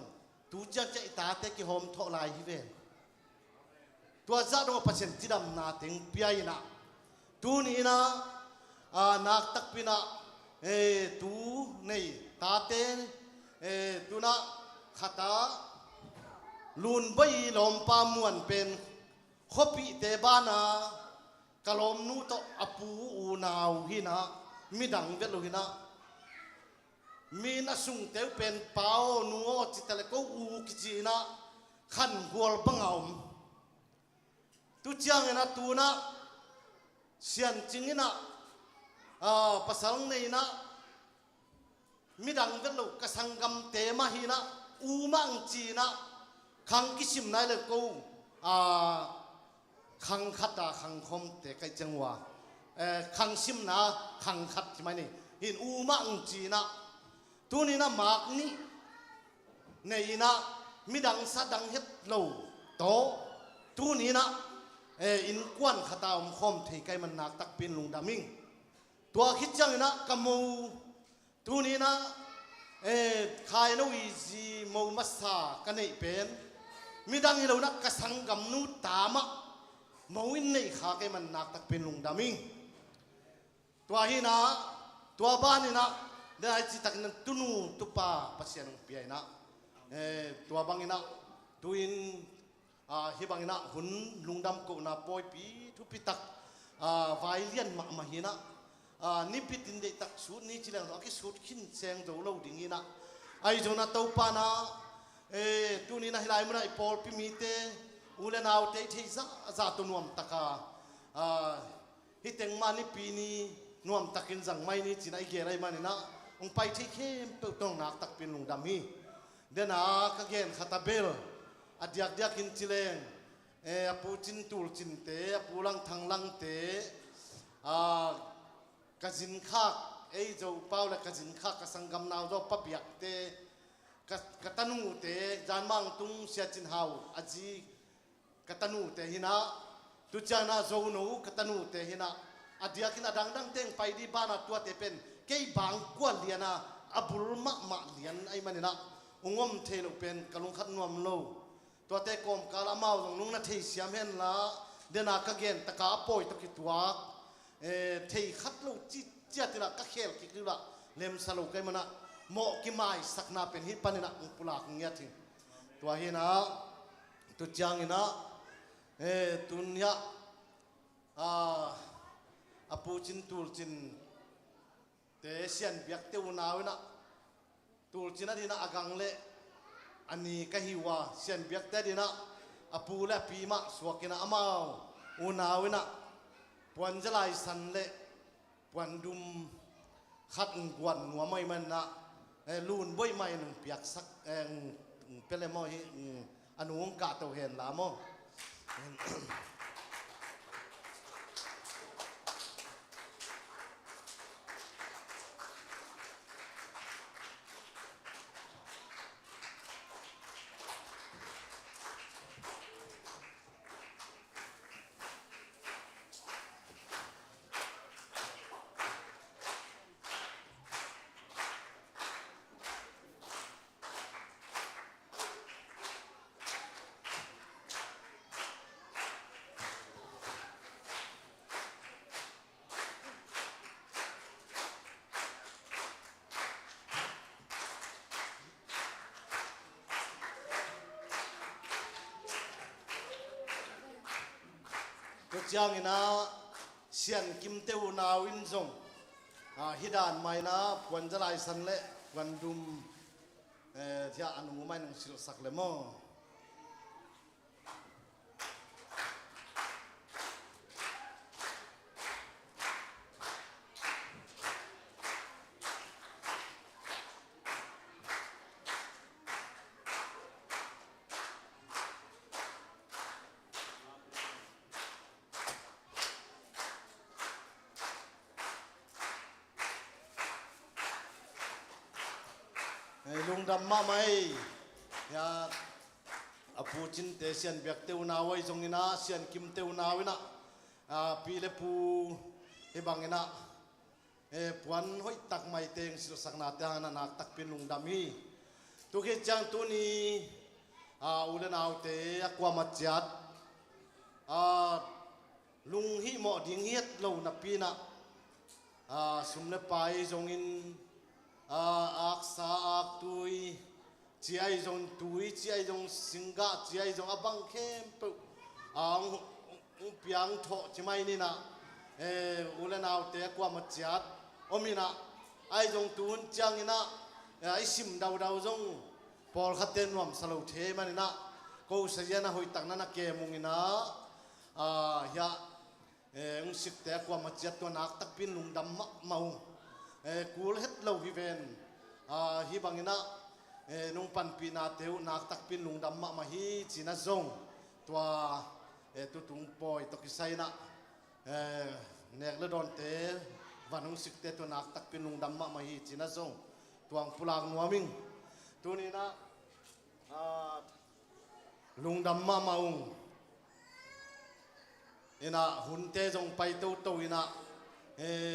ตูจังใจตาเตกิหอมทอลายฮิเวตัวจ้าดงปัจจัยที่ดำนาถึงปียนะตูนี่นะนักตักปีนะตูนี่ตาเตนตูนะขัตาลุนใบลมปามวนเป็นขบิเตบานากะลมนูโตอปูอูนาวหินะมีดังเวลุหินะมีนัสุงเตวเป็นเปานัวจิตเลก็อูกิจีนะขันหัวบังเอาตุจังนะตูนะเสียนจริงนะภาษาอังกฤษนะมีดังเวลุกสังกมเตมาหินะอูมังจีนะขังกิชิมนายเลยกูขังขัดขังคมเตะไกจังหวะขังชิมนะขังขัดใช่ไหมนี่หินอูมังจีนะตัวนี้นะมากนี่ในนะมีดังสะดังเฮ็ดโลโตตัวนี้นะอินกวนขัดคมเทไกมันนักตักเป็นลุงดามิงตัวคิดจังนะกำมูตัวนี้นะขายนวิจีมูมัสซากันไอเป็นมีดังเรานักกษังกำนูตามะ mawin nei kha ke man nak tak pin lung dami tua hi na tua ba ni na da chi tak nan tunu tupa pasian piai na tua bangina tuin hi bangina hun lungdam ko na poi pi thu pi tak vai lian ma ma hi na ni pitin de tak su ni chilang ki su khin seng do lo ding ina ai jona to pa na tu ni na hilai mu na ipol pi mi te ule naw te thei za tu nuam taka hi teng ma ni pi ni nuam takin jang mai ni chinai ge rai mani na ong pai thi khem pe tong nak tak pin lung dam hi dena ka gen khatabel adiak diak in chileng apu chin tul chin te apu lang thang lang te kazin khak ei zo pau la kazin khak ka sangam naw do papiak te katanu te janmang tung sia chin hau aji katanu te hina tu chana zo no katanu te hina adiakin adang dang teng pai di bana tua te pen kei bang kwa liana abul ma lian ai manina ungom thelo pen kalung khat nuam lo tua te kom kala mau jong nung na thei siam hen la dena ka gen taka poi to ki tua thei khat lo chi chia tira ka khel ki la lem salo kai mana mo ki mai sakna pen hi panina pula ngya thi tua hi na tu chang ina tunya apu chin tul chin te sian biak te unawina tul china dina agang le ani kahiwa sian biak te dina apu le pima suakina amau unawina puanjalai san le puandum khat ngwan nuamai man na lun boi mai nung piak sak pele mo hi anung ka to hen la mo Chang ina sian kim teu na win zong hidan mai na puanjalai san le wandum thia anu mai nang sil sak le mo lung dam ma mai ya apu chin te sian biak te una wai jong ina sian kim te una wina pi le pu e bang ina puan hoi tak mai teng sil sakna te hana nak tak pin lung dam hi tu ke chang tu ni ulen au te akwa ma chat lung hi mo ding hiet lo na pi na sumle pai jong in ak sa ak tui chi ai jong tui chi ai jong singa chi ai jong abang khem pu ang piang tho chi mai ni na ulen au te kwa ma chat omina ai jong tun chang ina ai sim dau dau jong pol khaten nuam salo the mani na ko sajana hoi tak na ke mungina ya ung sik te kwa ma chat to nak tak pin lung dam mau kul het lo vi ven hi bangina nung pan pi na teu nak tak pin lung dam ma hi china zong tua tu tung poi to kisai na nek le don te vanung sik te to nak tak pin lung dam ma hi china zong tuang pulang nuaming tu ni na lung dam ma maung ina hun te jong pai to to ina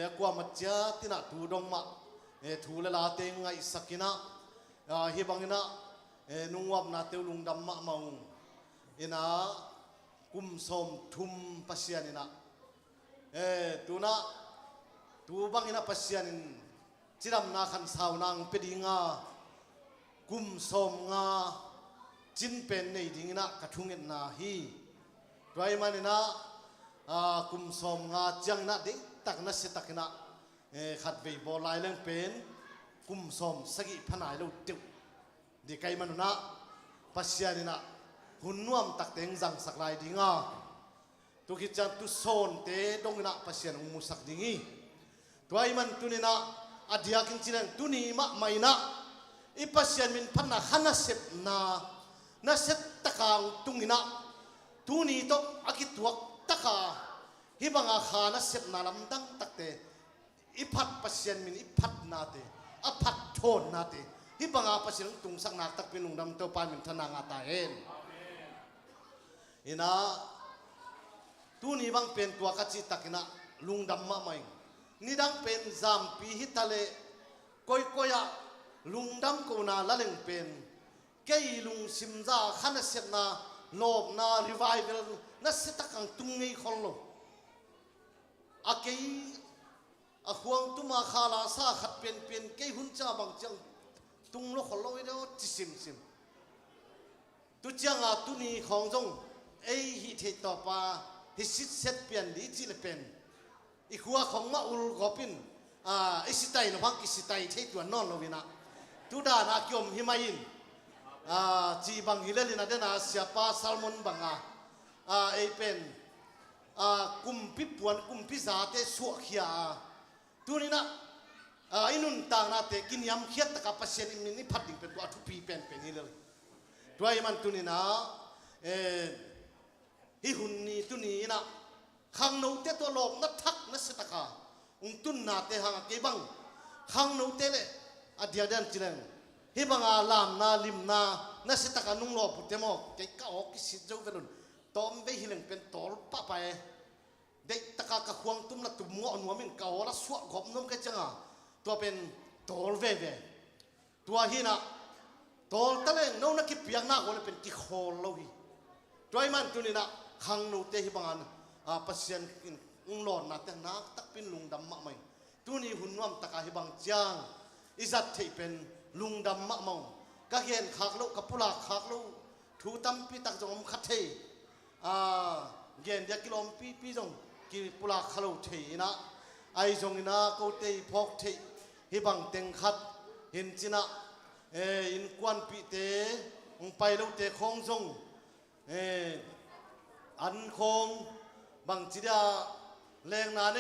akwa matcha tina tu dong ma thu la la te ngai sakina hi bangina nungwam na te lung dam ma maung ina กุมสมทุมปัสยานินะตูนะตูบังอินะปัสยานินจิรำนาขันสาวนางเป็ดิงากุมสมงาจินเป็นในดิ่งนะกระทุงเงินนาฮีไรมันนะกุมสมงาจังนะเด็กตักนัสตักนะขัดเวบอลายเรื่องเป็นกุมสมสกิพนายเราเดียวเด็กไก่มันนะปัสยานินะหุ่นนวมตักเต็งจังสักลายดิ่งาตุกิจันตุโซนเตดงนะปัสยานมุสักดิ่งีตัวไอ้มันตุนี่นะอดียกินจินันตุนี่มะไม่นะอีปัสยานมินพันนะขันนัสเซปนานัสเซตตะกางตุงินะตุนี่โตอากิตวกตะกาฮิบังอาขานัสเซปนาลำดังตักเตอีพัดปัสยานมินอีพัดนาเตอพัดโทนนาเตฮิบังอาปัสยานตุงสักนักตักเป็นลุงดำเตปานมินธนางาตาเองอินะตูนี่บังเป็นตัวกัจจิตักนะลุงดำมาไม่นี่ดังเป็นจามปีฮิตาเลก้อยก้อยลุงดำกูนาละเลงเป็นเกยลุงซิมซาขันเสพนาโลบนารีไวเวลนัสตักังตุงไงคนโลอาเกยอาห่วงตุมาขาลาซาขัดเป็นเกยหุ่นจ้าบางจังตุงโลคนโลวิเดียวจิซิมตุจังอาตุนี่ของจงฮิเทต่อปาฮิสิเซตเปลี่ยนดีจิเลเป็นอีขัวของมาอุลกอปินอิสิตัยนพังอิสิตัยเทตัวนอนโลวินะทุดานาคิอมฮิมายินจีบังฮิเลลินาเดนาเสียปาซัลมอนบังเป็นกุมพิปวนกุมพิซาเตสวกขียตัวนี้นะอินุนต่างนาเตกินยำเขียดตะกับปัสเซนนี่พัดดิ่งเป็นตัวทุพีเป็นนี่เลยตัวไอ้มันตัวนี้นะฮิหุนนี่ตุนีนะขังนูเตตัวโลกนัดทักนัสตะกาตุนนาเตหังเก็บังขังนูเตเลอดียดันจิเลงฮิบังอาลามนาลิมนานัสตะกานุงโลปุตเตโมเกก้าอกิสิจงเวรุนตอมเบฮิเลงเป็นตอลปะไปเด็กตะกากะควงตุมละตุมงอนัวมินเกาละสวะกบนุ่มกันจังตัวเป็นตอลเวตัวฮินะตอลตะเลงโนนักกิเปียงนาโกเลยเป็นกิโคโลฮีตัวไอ้มันตัวนี้นะขังนูเตฮิบังอันปัสยันกินหลอนนาเตนักตักเป็นลุงดำมะไม่ตัวนี้หุ่นวมตะกาฮิบังจางอิจัดเทเป็นลุงดำมะมองก็เห็นขากลูกกับปุลาขากลูกถูตั้มปีตักจงคัดเทเย็นเดียกิโลมปีจงกิปุลาขลูเทนะไอจงนะกูเตยพกเทฮิบังเต็งคัดเห็นจีนะอินควันปีเตองไปลูเตคงจงอันคงบางจีดาแรงนาใน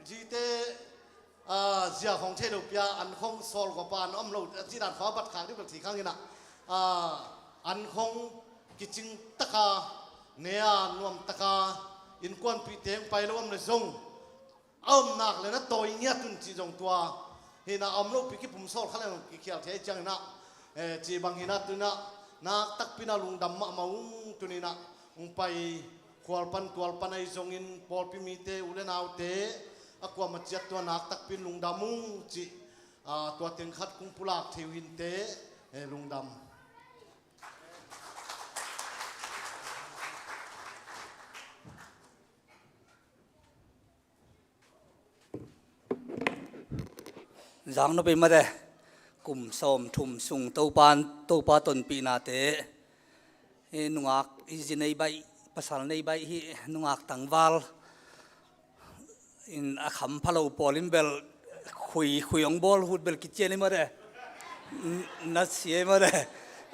จีเตเสียของเทโลเปียอันคงโซลกบปานอ้อมเราจีดาฟ้าบัดขางที่เป็นสีข้างนี้นะอันคงกิจิงตะกาเนียนวมตะกาอินควันปีเตงไปแล้วอ้อมเลยจงอ้อมหนักเลยนะตัวเงี้ยตุนจีจงตัวเห็นนะอ้อมเราปีกิปุ่มโซลข้างนั้นกิเขียวเทจังนะจีบางหินะตุนะนักตักพินาลุงดำมะมาตุนี่นะไปควอลปันไอจงอินปอลพิมีเตอุเลนเอาเตอความาจัดตัวนักตักพินลุงดำมุงจีตัวเต็งขัดกุงปุลากเทวินเตลุงดำจังนเป็นมาเดกุมสมทุมสุงตัวปาตนปีนาเตนุงักอิจินัยใบภาษาในใบฮีนุงักตังวาลอินอาคำพะโลปอลิมเบลคุยองบอลฮูดเบลกิจเจนี่มาเดนัดเสียมาเด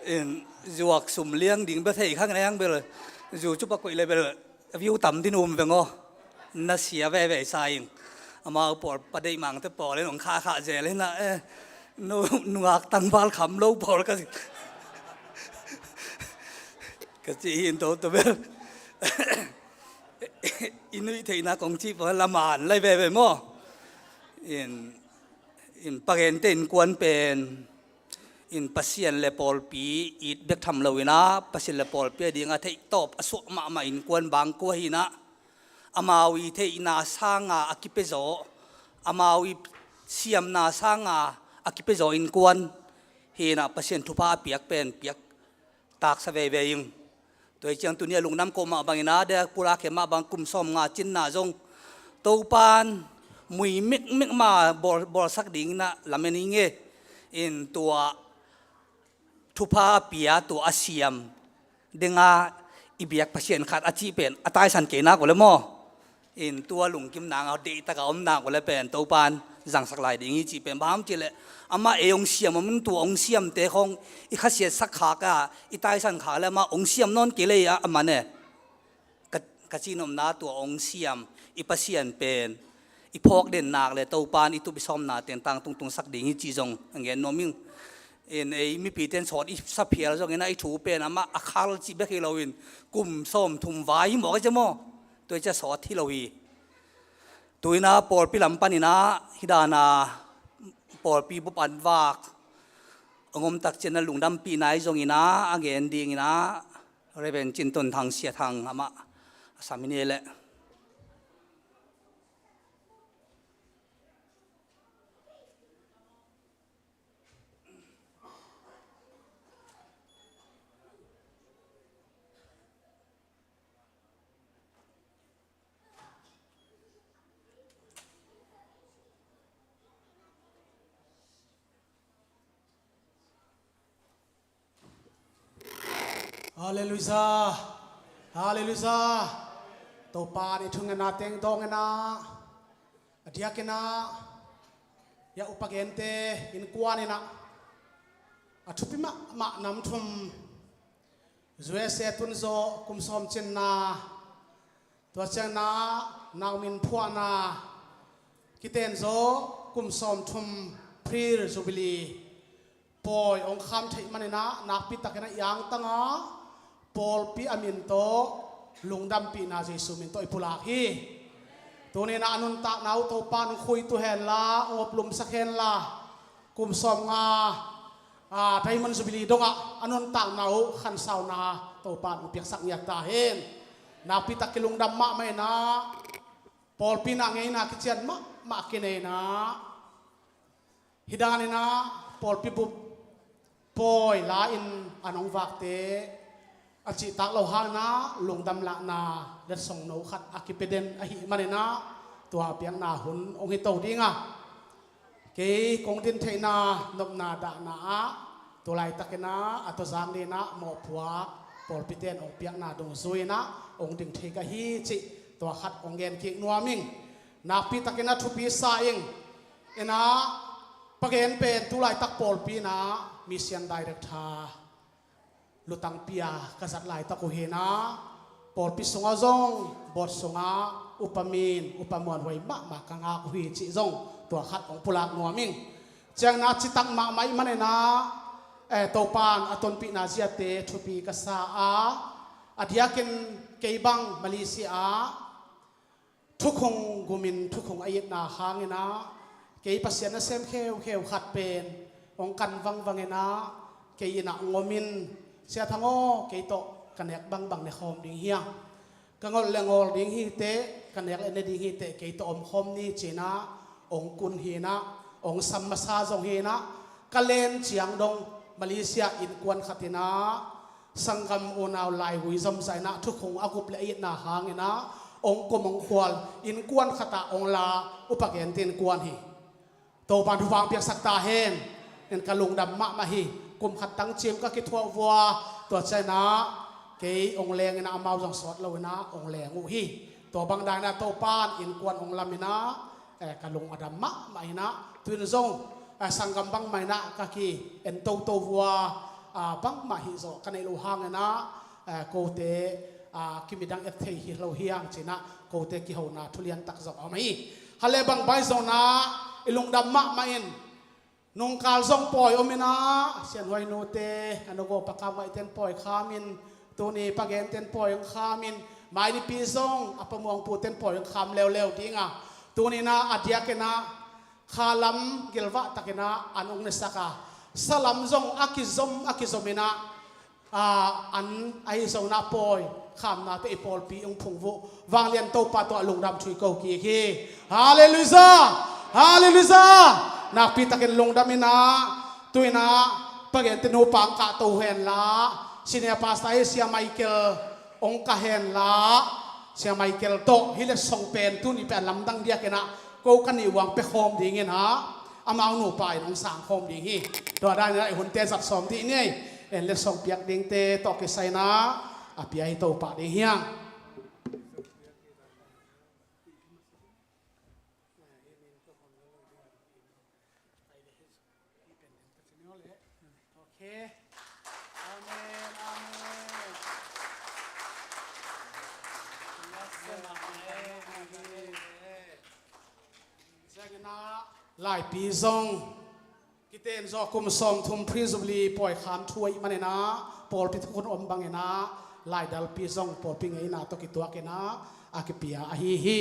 อินจวกสุ่มเลี้ยงดิ่งเบลเทข้างในห้างเบลจู่จุปกุยเลยเบลวิวต่ำที่นุ่มเบงอ๋อนัดเสียแว่ๆสายอามาปอดประเดี๋ยวมังแต่ปอดเลยหนองขาเจเลยนะนุงักตังวาลคำโลปอลก็จีนตัวเบลอินุยเทน่าของจีบว่าละมานไล่ไปมั่วอินปากเห็นเต็นกวนเป็นอินปัสเซียนเลปอลปีอิดเบกทำเลวินะปัสเซียนเลปอลปีดีงาเทตอบอสุมาอินกวนบางกัวหินะอามาวิเทนาสางาอากิเปโซอามาวิเสียมนาสางาอากิเปโซอินกวนเฮนะปัสเซียนทุพาเปียกเป็นเปียกตากสเวเวยิง ตัวเชียงตัวนี้ลุงน้ำกมาบางอินาเด็กปุระเขมาบางกลุ่มซ้อมงาจินนาจงตัวปานมุยมิกมาบอลสักดิ่งนะลำเนิงอินตัวทุพาเปียตัวอาเซียมเดงาอิเบียกพัชเชนขาดอาชีพเป็นอัตายสันเกนักกว่าเลยมั้งอินตัวลุงกิมนางเอาดีตะกอมนางกว่าเลยเป็นตัวปานจังสักหลายดิ่งจีเป็นบ้ามจีเลยอามาองเสียมมันตัวองเสียมเตะของอีข้าเสียสักขากะอีตายสันขาแล้วมาองเสียมนอนเกเลยอามันเนี่ยกะจีนมนาตัวองเสียมอีพัชเชนเป็นอีพอกเด่นหนักเลยตัวปานอีตุบิซอมนาเตียนตังตุงสักดิ่งจีจงอย่างเงี้ยน้อมิงมีปีเต็นสอนอีสับเพียแล้วจงเงี้ยไอ้ถูเป็นอามาอาคาลจีเบกเราอินกลุ่มส้มทุ่มไว้หมอกจะมั่วตัวจะสอนที่เราอีตัวน่ะปอดปีลำปันน่ะฮิดานาปอดปีบุปันวากองมตักเจนลุงดำปีไหนจงอินะอังเกนดีอินะเรเป็นจินตนทางเสียทางอามาสามินีแหละ ฮาเลลูยาฮาเลลูยาตัวปานี่ทุ่งนาเต็งตองนะอดียกินะยาอุปเกนเตอินกวานี่นะอทุพิมะนำทุ่มจวยเสตุนโซคุมสมจินนาตัวเจนานางมินพัวนากิเตนโซคุมสมทุ่มพรีร์จูบิลีปอยองคำที่มันนะนักพิทักษ์นะยังตั้งอ่ะปอลปีอามินโตลุงดำปีนาเจสุมินโตอิปุลาฮีตัวนี้นะอนุนตะนาวโตปานคุยตัวเห็นละอบลุมสักเห็นละกุมสมงาไทยมันสุบิลีดงอ่ะอนุนตะนาวขันสาวนาโตปานอุปยักสักยักตาเห็นนักพิทักษ์ลุงดำมะไม่นะปอลปีนางไงนะคิดเช่นมะกินเองนะฮิดานี่นะปอลปีบุบปอยลาอินอันองวักเตอจิตักเราหานะลงดำละนาเด็ดส่งโนขัดอากิเปเดนอหิมันนะตัวเปียงนาหุนองค์ฮิโตดิ้งอ่ะเกยกงดินเทนานบนาดานาตัวไหลตะเกนะอัตจางดีนะหมอผัวปอลปิเตนองเปียงนาดงซุยนะองดิงเทกะฮีจิตัวขัดองเกนกินัวมิงนาปีตะเกนะทุปีสาอิงเอ็นะปะเกนเป็นตัวไหลตักปอลปีนะมิเซียนไดเรกทาลุตังเปียกษัตริย์ไหลตะกุเฮนะปอลปิสงาจงบทสงาอุปมีนอุปมวลไว้มะกังอากุฮีจิจงตัวขัดของปุลากนัวมิงเจ้านาจิตังมาไม่มันนะโตปานอตนปีนาเซียเตทุปีกษาอดียกินเกยบังมาเลเซียทุกคงกุมินทุกคงอายิตนาหางนะเกยปัสยานะเซมเขวขัดเป็นองกันวังนะเกยนะงมินเสียทั้งโอเกยโตกันเอกบังในคอมดิ่งเฮียกังอลเลงอลดิ่งฮีเตกันเอกเอเนดิ่งฮีเตเกยโตอมคอมนี่เจนะองกุนฮีนะองสัมมาซาจงฮีนะกะเลนเจียงดงมาเลเซียอินกวนขัตินะสังกัมโอนาวไลหุยจำใส่นะทุกคงอากุปเลอินะหางนะองกมองควลอินกวนขตาองลาอุปเกนตินกวนฮีโตปานทุฟังเปียกสักตาเฮนเห็นกะลุงดำมะมาฮีกุมขัดตั้งจิมก็คิดทั่ววัวตัวใจนะเกยองแรงนะอามาจังสอดเรานะองแรงอุฮีตัวบางดานะโตปานอินกวนองลามินะกะลุงอดัมมะมาฮีนะตุนซงสังกัมบังไม่นะกะกีเอ็นโตวัวบังมาฮิโซกันในโลหางนะโกเตกิมิดังเอฟเทฮิโลเฮียงจีนะโกเตกิฮาวนาทุเรียนตักจบเอาไหมฮัลเลบังใบโซนะอิลุงดำมะมาอินนงกาลซงปอยอมินะเสียนไวโนเตอันโกปะกามไวเต็นปอยขามินตัวนี้ปะเกนเต็นปอยขามินหมายนิปีซงอัปมวงปูเต็นปอยขามเร็วๆดิ้งอ่ะตัวนี้นะอัดยาเกนะขาลัมกิลวะตะเกนะอันองเนสกาสลัมซงอากิซอมินะอันไอโซนาปอยขามนาเตอปอลปีองพงวุวางเลียนโตปาตัวลุงดำชุยเกากีฮีฮาเลลูยาฮาเลลูยานักพิทักษ์ลุงดำมินะตุยนะปะเกนตินูปังกะตูเฮนละสิเนียปาสไตเซียไมเคิล องค์กะเฮนลาเสียไมเคิลโตฮิเลสงเป็นตุนี่เป็นลำดังเดียกันนะกูกันนี่วังไปโฮมดีเงี้ยนะอามาเอาหนูไปน้องสางโฮมดีฮีตัวได้นะไอ้หุ่นเตะสัตว์สมที่นี่เอ็นเลสงเปียกดิงเตะตอกกิไซนะอาเปียให้โตปะดีเฮียงโอเคอาเมนอาเมนหลายปีซองกิเตนจอคุมซองทุมพริซบลีปล่อยขามช่วยมันนะปอลพิทุคนอมบังนะหลายดัลปีซองปอลพิงไงนะตกิตัวกันนะอากิปียอาฮีฮี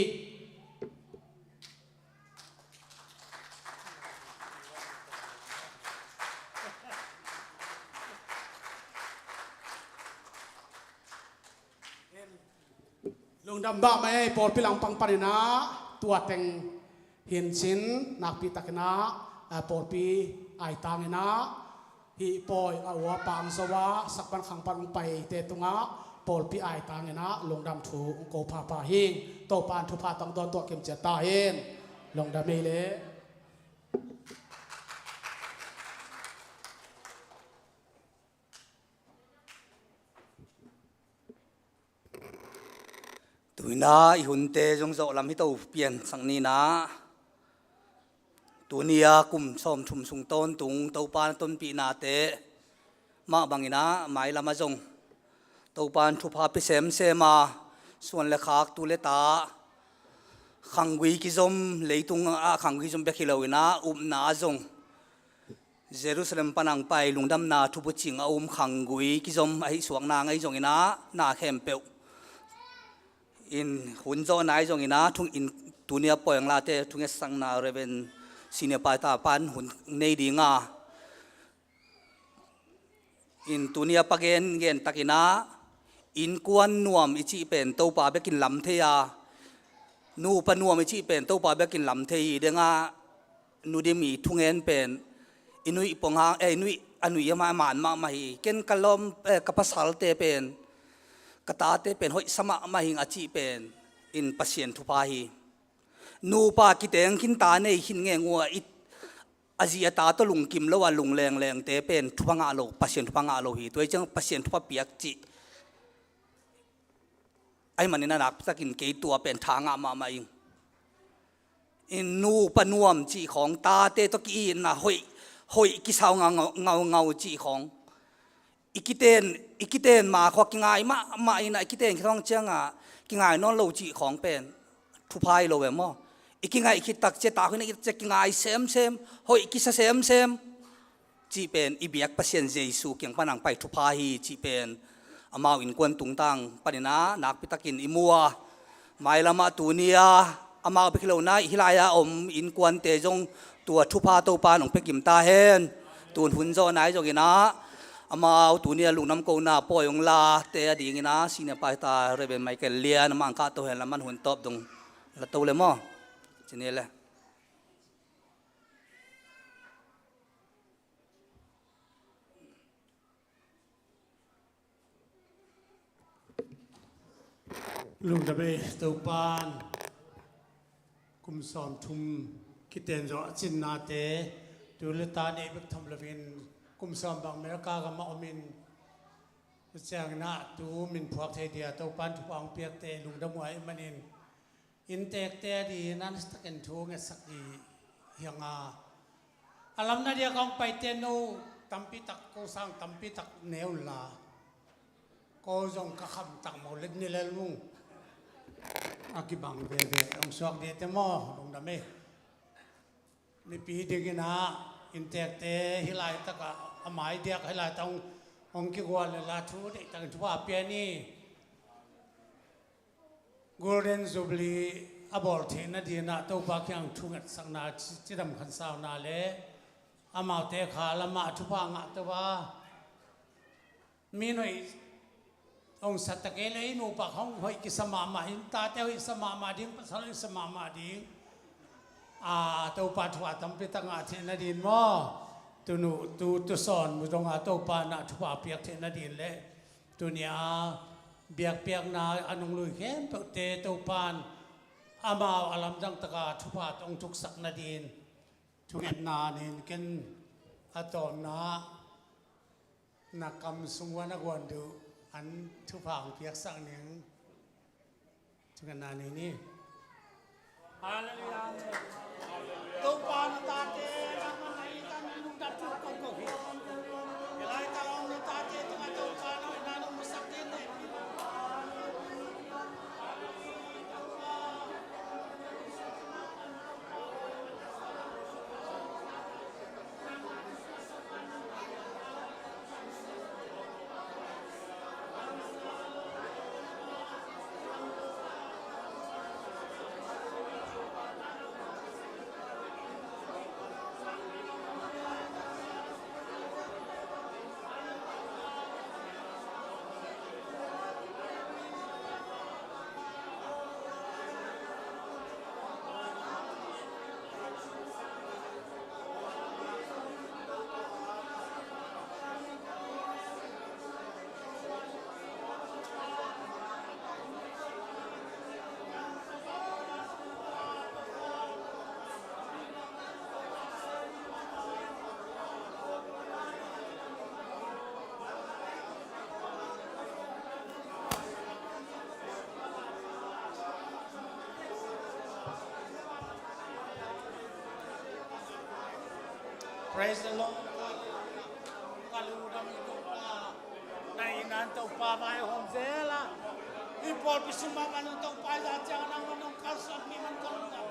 ลุงดำบ้าไหมปอลพิลังปังปันนะตัวเต็งเห็นสินนักปีตักนะปอลปีไอตางนะฮีปอยอาวปังสวะสักปันขังปันไปเตตุงะปอลปีไอตางนะลุงดำถูกโกพาพาหิงโตปานทุพาตังดอนตัวเข็มเจตาเห็นลุงดำไม่เละตุยนาอีหุ่นเตจงโจลำให้ตัวเปลี่ยนสังนี้นะตัวนี้กลุ่มส้มชุมสุงต้นตุงตัวปานต้นปีนาเตมาบังอินะหมายละมาจงตัวปานทุพาพิเศษเสมาส่วนเลขาตุเลตาขังวิกิจมเลยตุงขังวิกิจมเบกิเลวินะนาจงเยรูซาเล็มปนังไปลุงดำนาทุบจิงขังวิกิจมไอสวงนางไอจงอินะนาเข้มเปวอินหุ่นโจนายจงอินะทุงอินตัวนี้ปล่อยงลาเตทุงสังนาเรเวนสิเนปายตาปันหุ่นในดีงาอินตัวนี้ปะเกนเกนตักินะอินกวนนวมอิจิเป็นเต้าป่าเบกินลำเทียนูปนวมอิจิเป็นเต้าป่าเบกินลำเทียเดงานูดิมีทุงเงินเป็นอินุยปงหางนุยอนุยมาหมานมาไม่เกนกะลมกับภาษาเตเป็นกตาเตเป็นหอยสมะมาหิงอาจิเป็นอินปัสเซียนทุพาฮีนูปากิเตงขินตาเนยขินเงงัวอิอาเซียตาตลุงกิมแล้วว่าลุงแรงแรงเตเป็นทุพงาโลปัสเซียนทุพงาโลฮีตัวจังปัสเซียนทุพเปียกจิไอ้มันนี่นักสักินเกยตัวเป็นทางอามาอิงอินนูปนวมจีของตาเตตะกี้น่ะหอยกิสาวเงาจีของอีกิเตนมาขวกิงไงมาอินะอีกิเตนที่ต้องเจ้างะกิงไงนอนโลจีของเป็นทุพายโลเวมออีกิงไงอีกิตักเจตาคนนี้จะกิงไงเซมหอยกิสเซมจีเป็นอีเบียกปัสเซียนเจสูเกียงปนังไปทุพายจีเป็นอามาวินกวนตุงตังปนินะนักพิตักินอิมัวไม่ละมาตูเนียอามาไปคิโลนะฮิลายาอมอินกวนเตจงตัวทุพาตัวปานของไปกิมตาเฮนตูนหุ่นโจนายจกินะอามาตัวนี้ลุงน้ำกูน่าปอยองลาเตะดีงี้นะสิเนี่ยไปตาเรเบนไมเคิลเลียนมังกาตัวเห็นแล้วมันหุ่นตบดงแล้วตัวเลยมั้งจีนี่แหละลุงตะเบตัวปานกุมสอมทุมคิดเต็นจอจินนาเตดูเลตาเนบิกทำละวินกุมสอมบางเมริกากับมาอมินเจ้าหน้าตูมินพวกไทยเดียตัวปานทุกองเปียกเตลุงดำไว้มันอินเตกเตดีนั้นสตักเอ็นทูเงสักดีเฮียงอาลัมนาเดียกองไปเตนูตัมปิตักโกสังตัมปิตักเนวลาโกจงกะคำตักโมเล็ดนี่แหละลุงอากิบังเบเบองสวกเดเตมอลุงดำเมนี่ปีเด็กนะอินเตกเตฮิไลตะกะอหมายเดียกฮิไลตององกิกวาลลาทูเดตังทุว่าเปียนี่กูเรนซูบลีอบอลเทนดีนะตัวปากยังทุ่งสังนาจิดำขันสาวนาเลอามาเตขาละมาทุพางะตัวมีหน่อยองสัตตะเกเลยนูปากห้องหอยกิสมามาหินตาเตวิสมามาดิ้งภาษาลิสมามาดิ้งตัวปาถวาตัมปิตังอาเทนดีนมอตัวนูตัวสอนมุตงตัวปานะทุพาเปียกเทนดีนเลยตัวเนี้ย เบียกเปียกนาอันนงลุยเข้มเตเตปานอามาอลัมจังตะกาทุพาตองทุกสักนาดินทุกเอ็นนานินกันอาตอนนานักกำสุงวานกวนดูอันทุพาของเปียกสักหนึ่งทุกเอ็นนานี่ฮาเลลูยาตุปานตาเตนักมันไหนกันลุงดับทุกคนก็ผิดเวลาตาลองตาเตตุกตุปานเอาหน้าลงมุสักดินเลย Praise the Lord. Kaludam ito pa na inantaw pa may homzela. Ipol pisuma manutong pa sa tiyan ng manong kalsot ni man kaludam.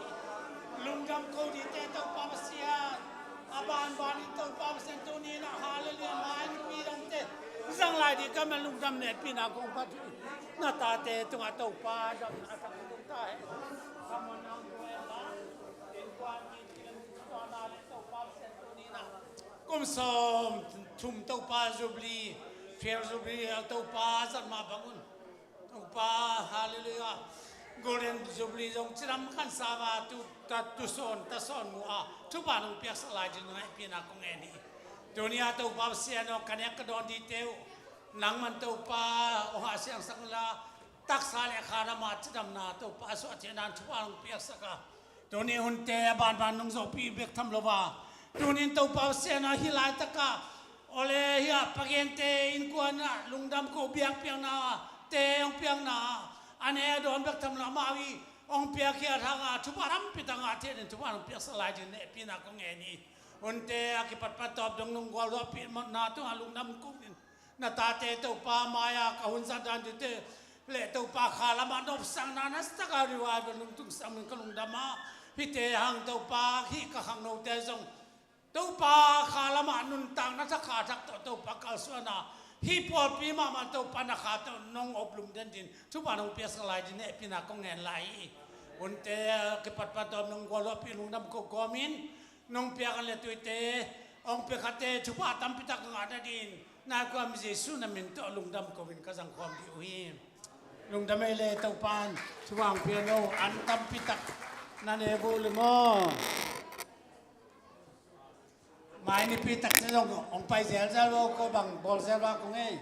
Lungdam ko dito ito pa masyan. Abaan-baan ito pa masentuni na hallelujah mahay ni pirang te. Isang lagi ka malungdam na pinagong pati. Natate ito nga ito pa. Dam na atakutong tayo. Kamanang buwela. Inquan Kum som tum tau pa jubli fair jubli tau pa zat ma bangun tau pa hallelujah golden jubli jong chiram khan sama tu ta son mu a tu ba nong piak salai jin ngai pina kong eni dunia tau pa siano kanek ka don di teu nang man tau pa o ha siang sangla tak sale khana ma chiram na tau pa so achenan tu ba nong piak saka dunia hunte ban nong zo pi bek tham lowa Tunin tau pau sena hilai taka oleh ya pagente in kuana lungdam ko biang piang na te ong piang na ane don bek tam lamawi ong piang kia thanga chuparam pitanga te den chuparam piang salai den ne pina ko ngeni unte akipat patop dong nung gol pi na tu lungdam ko na ta te tau pa maya ka hun sa dan te le tau pa khala ma nop sang na nas taka riwa nung tung sang ko lungdama pite hang tau pa hi ka hang no te zong tau pa khala ma nun tang na sa kha thak tau pa kal suana hi pol pi ma ma tau pa na kha tau nong oplum den din chu pa nong pia salai din e pina ko ngen lai unte ke pat pat nong golo pi lung nam ko komin nong pia kan le tuite ong pe khate chu pa tam pita ka ada din na ko am jesu na min to lung dam ko min ka sang khom di uhi lung dam le tau pan chu wang piano an tam pita na ne bu le mo mai ni pi tak se dong ong pai zel zel ko bang bol zel ba ko ngai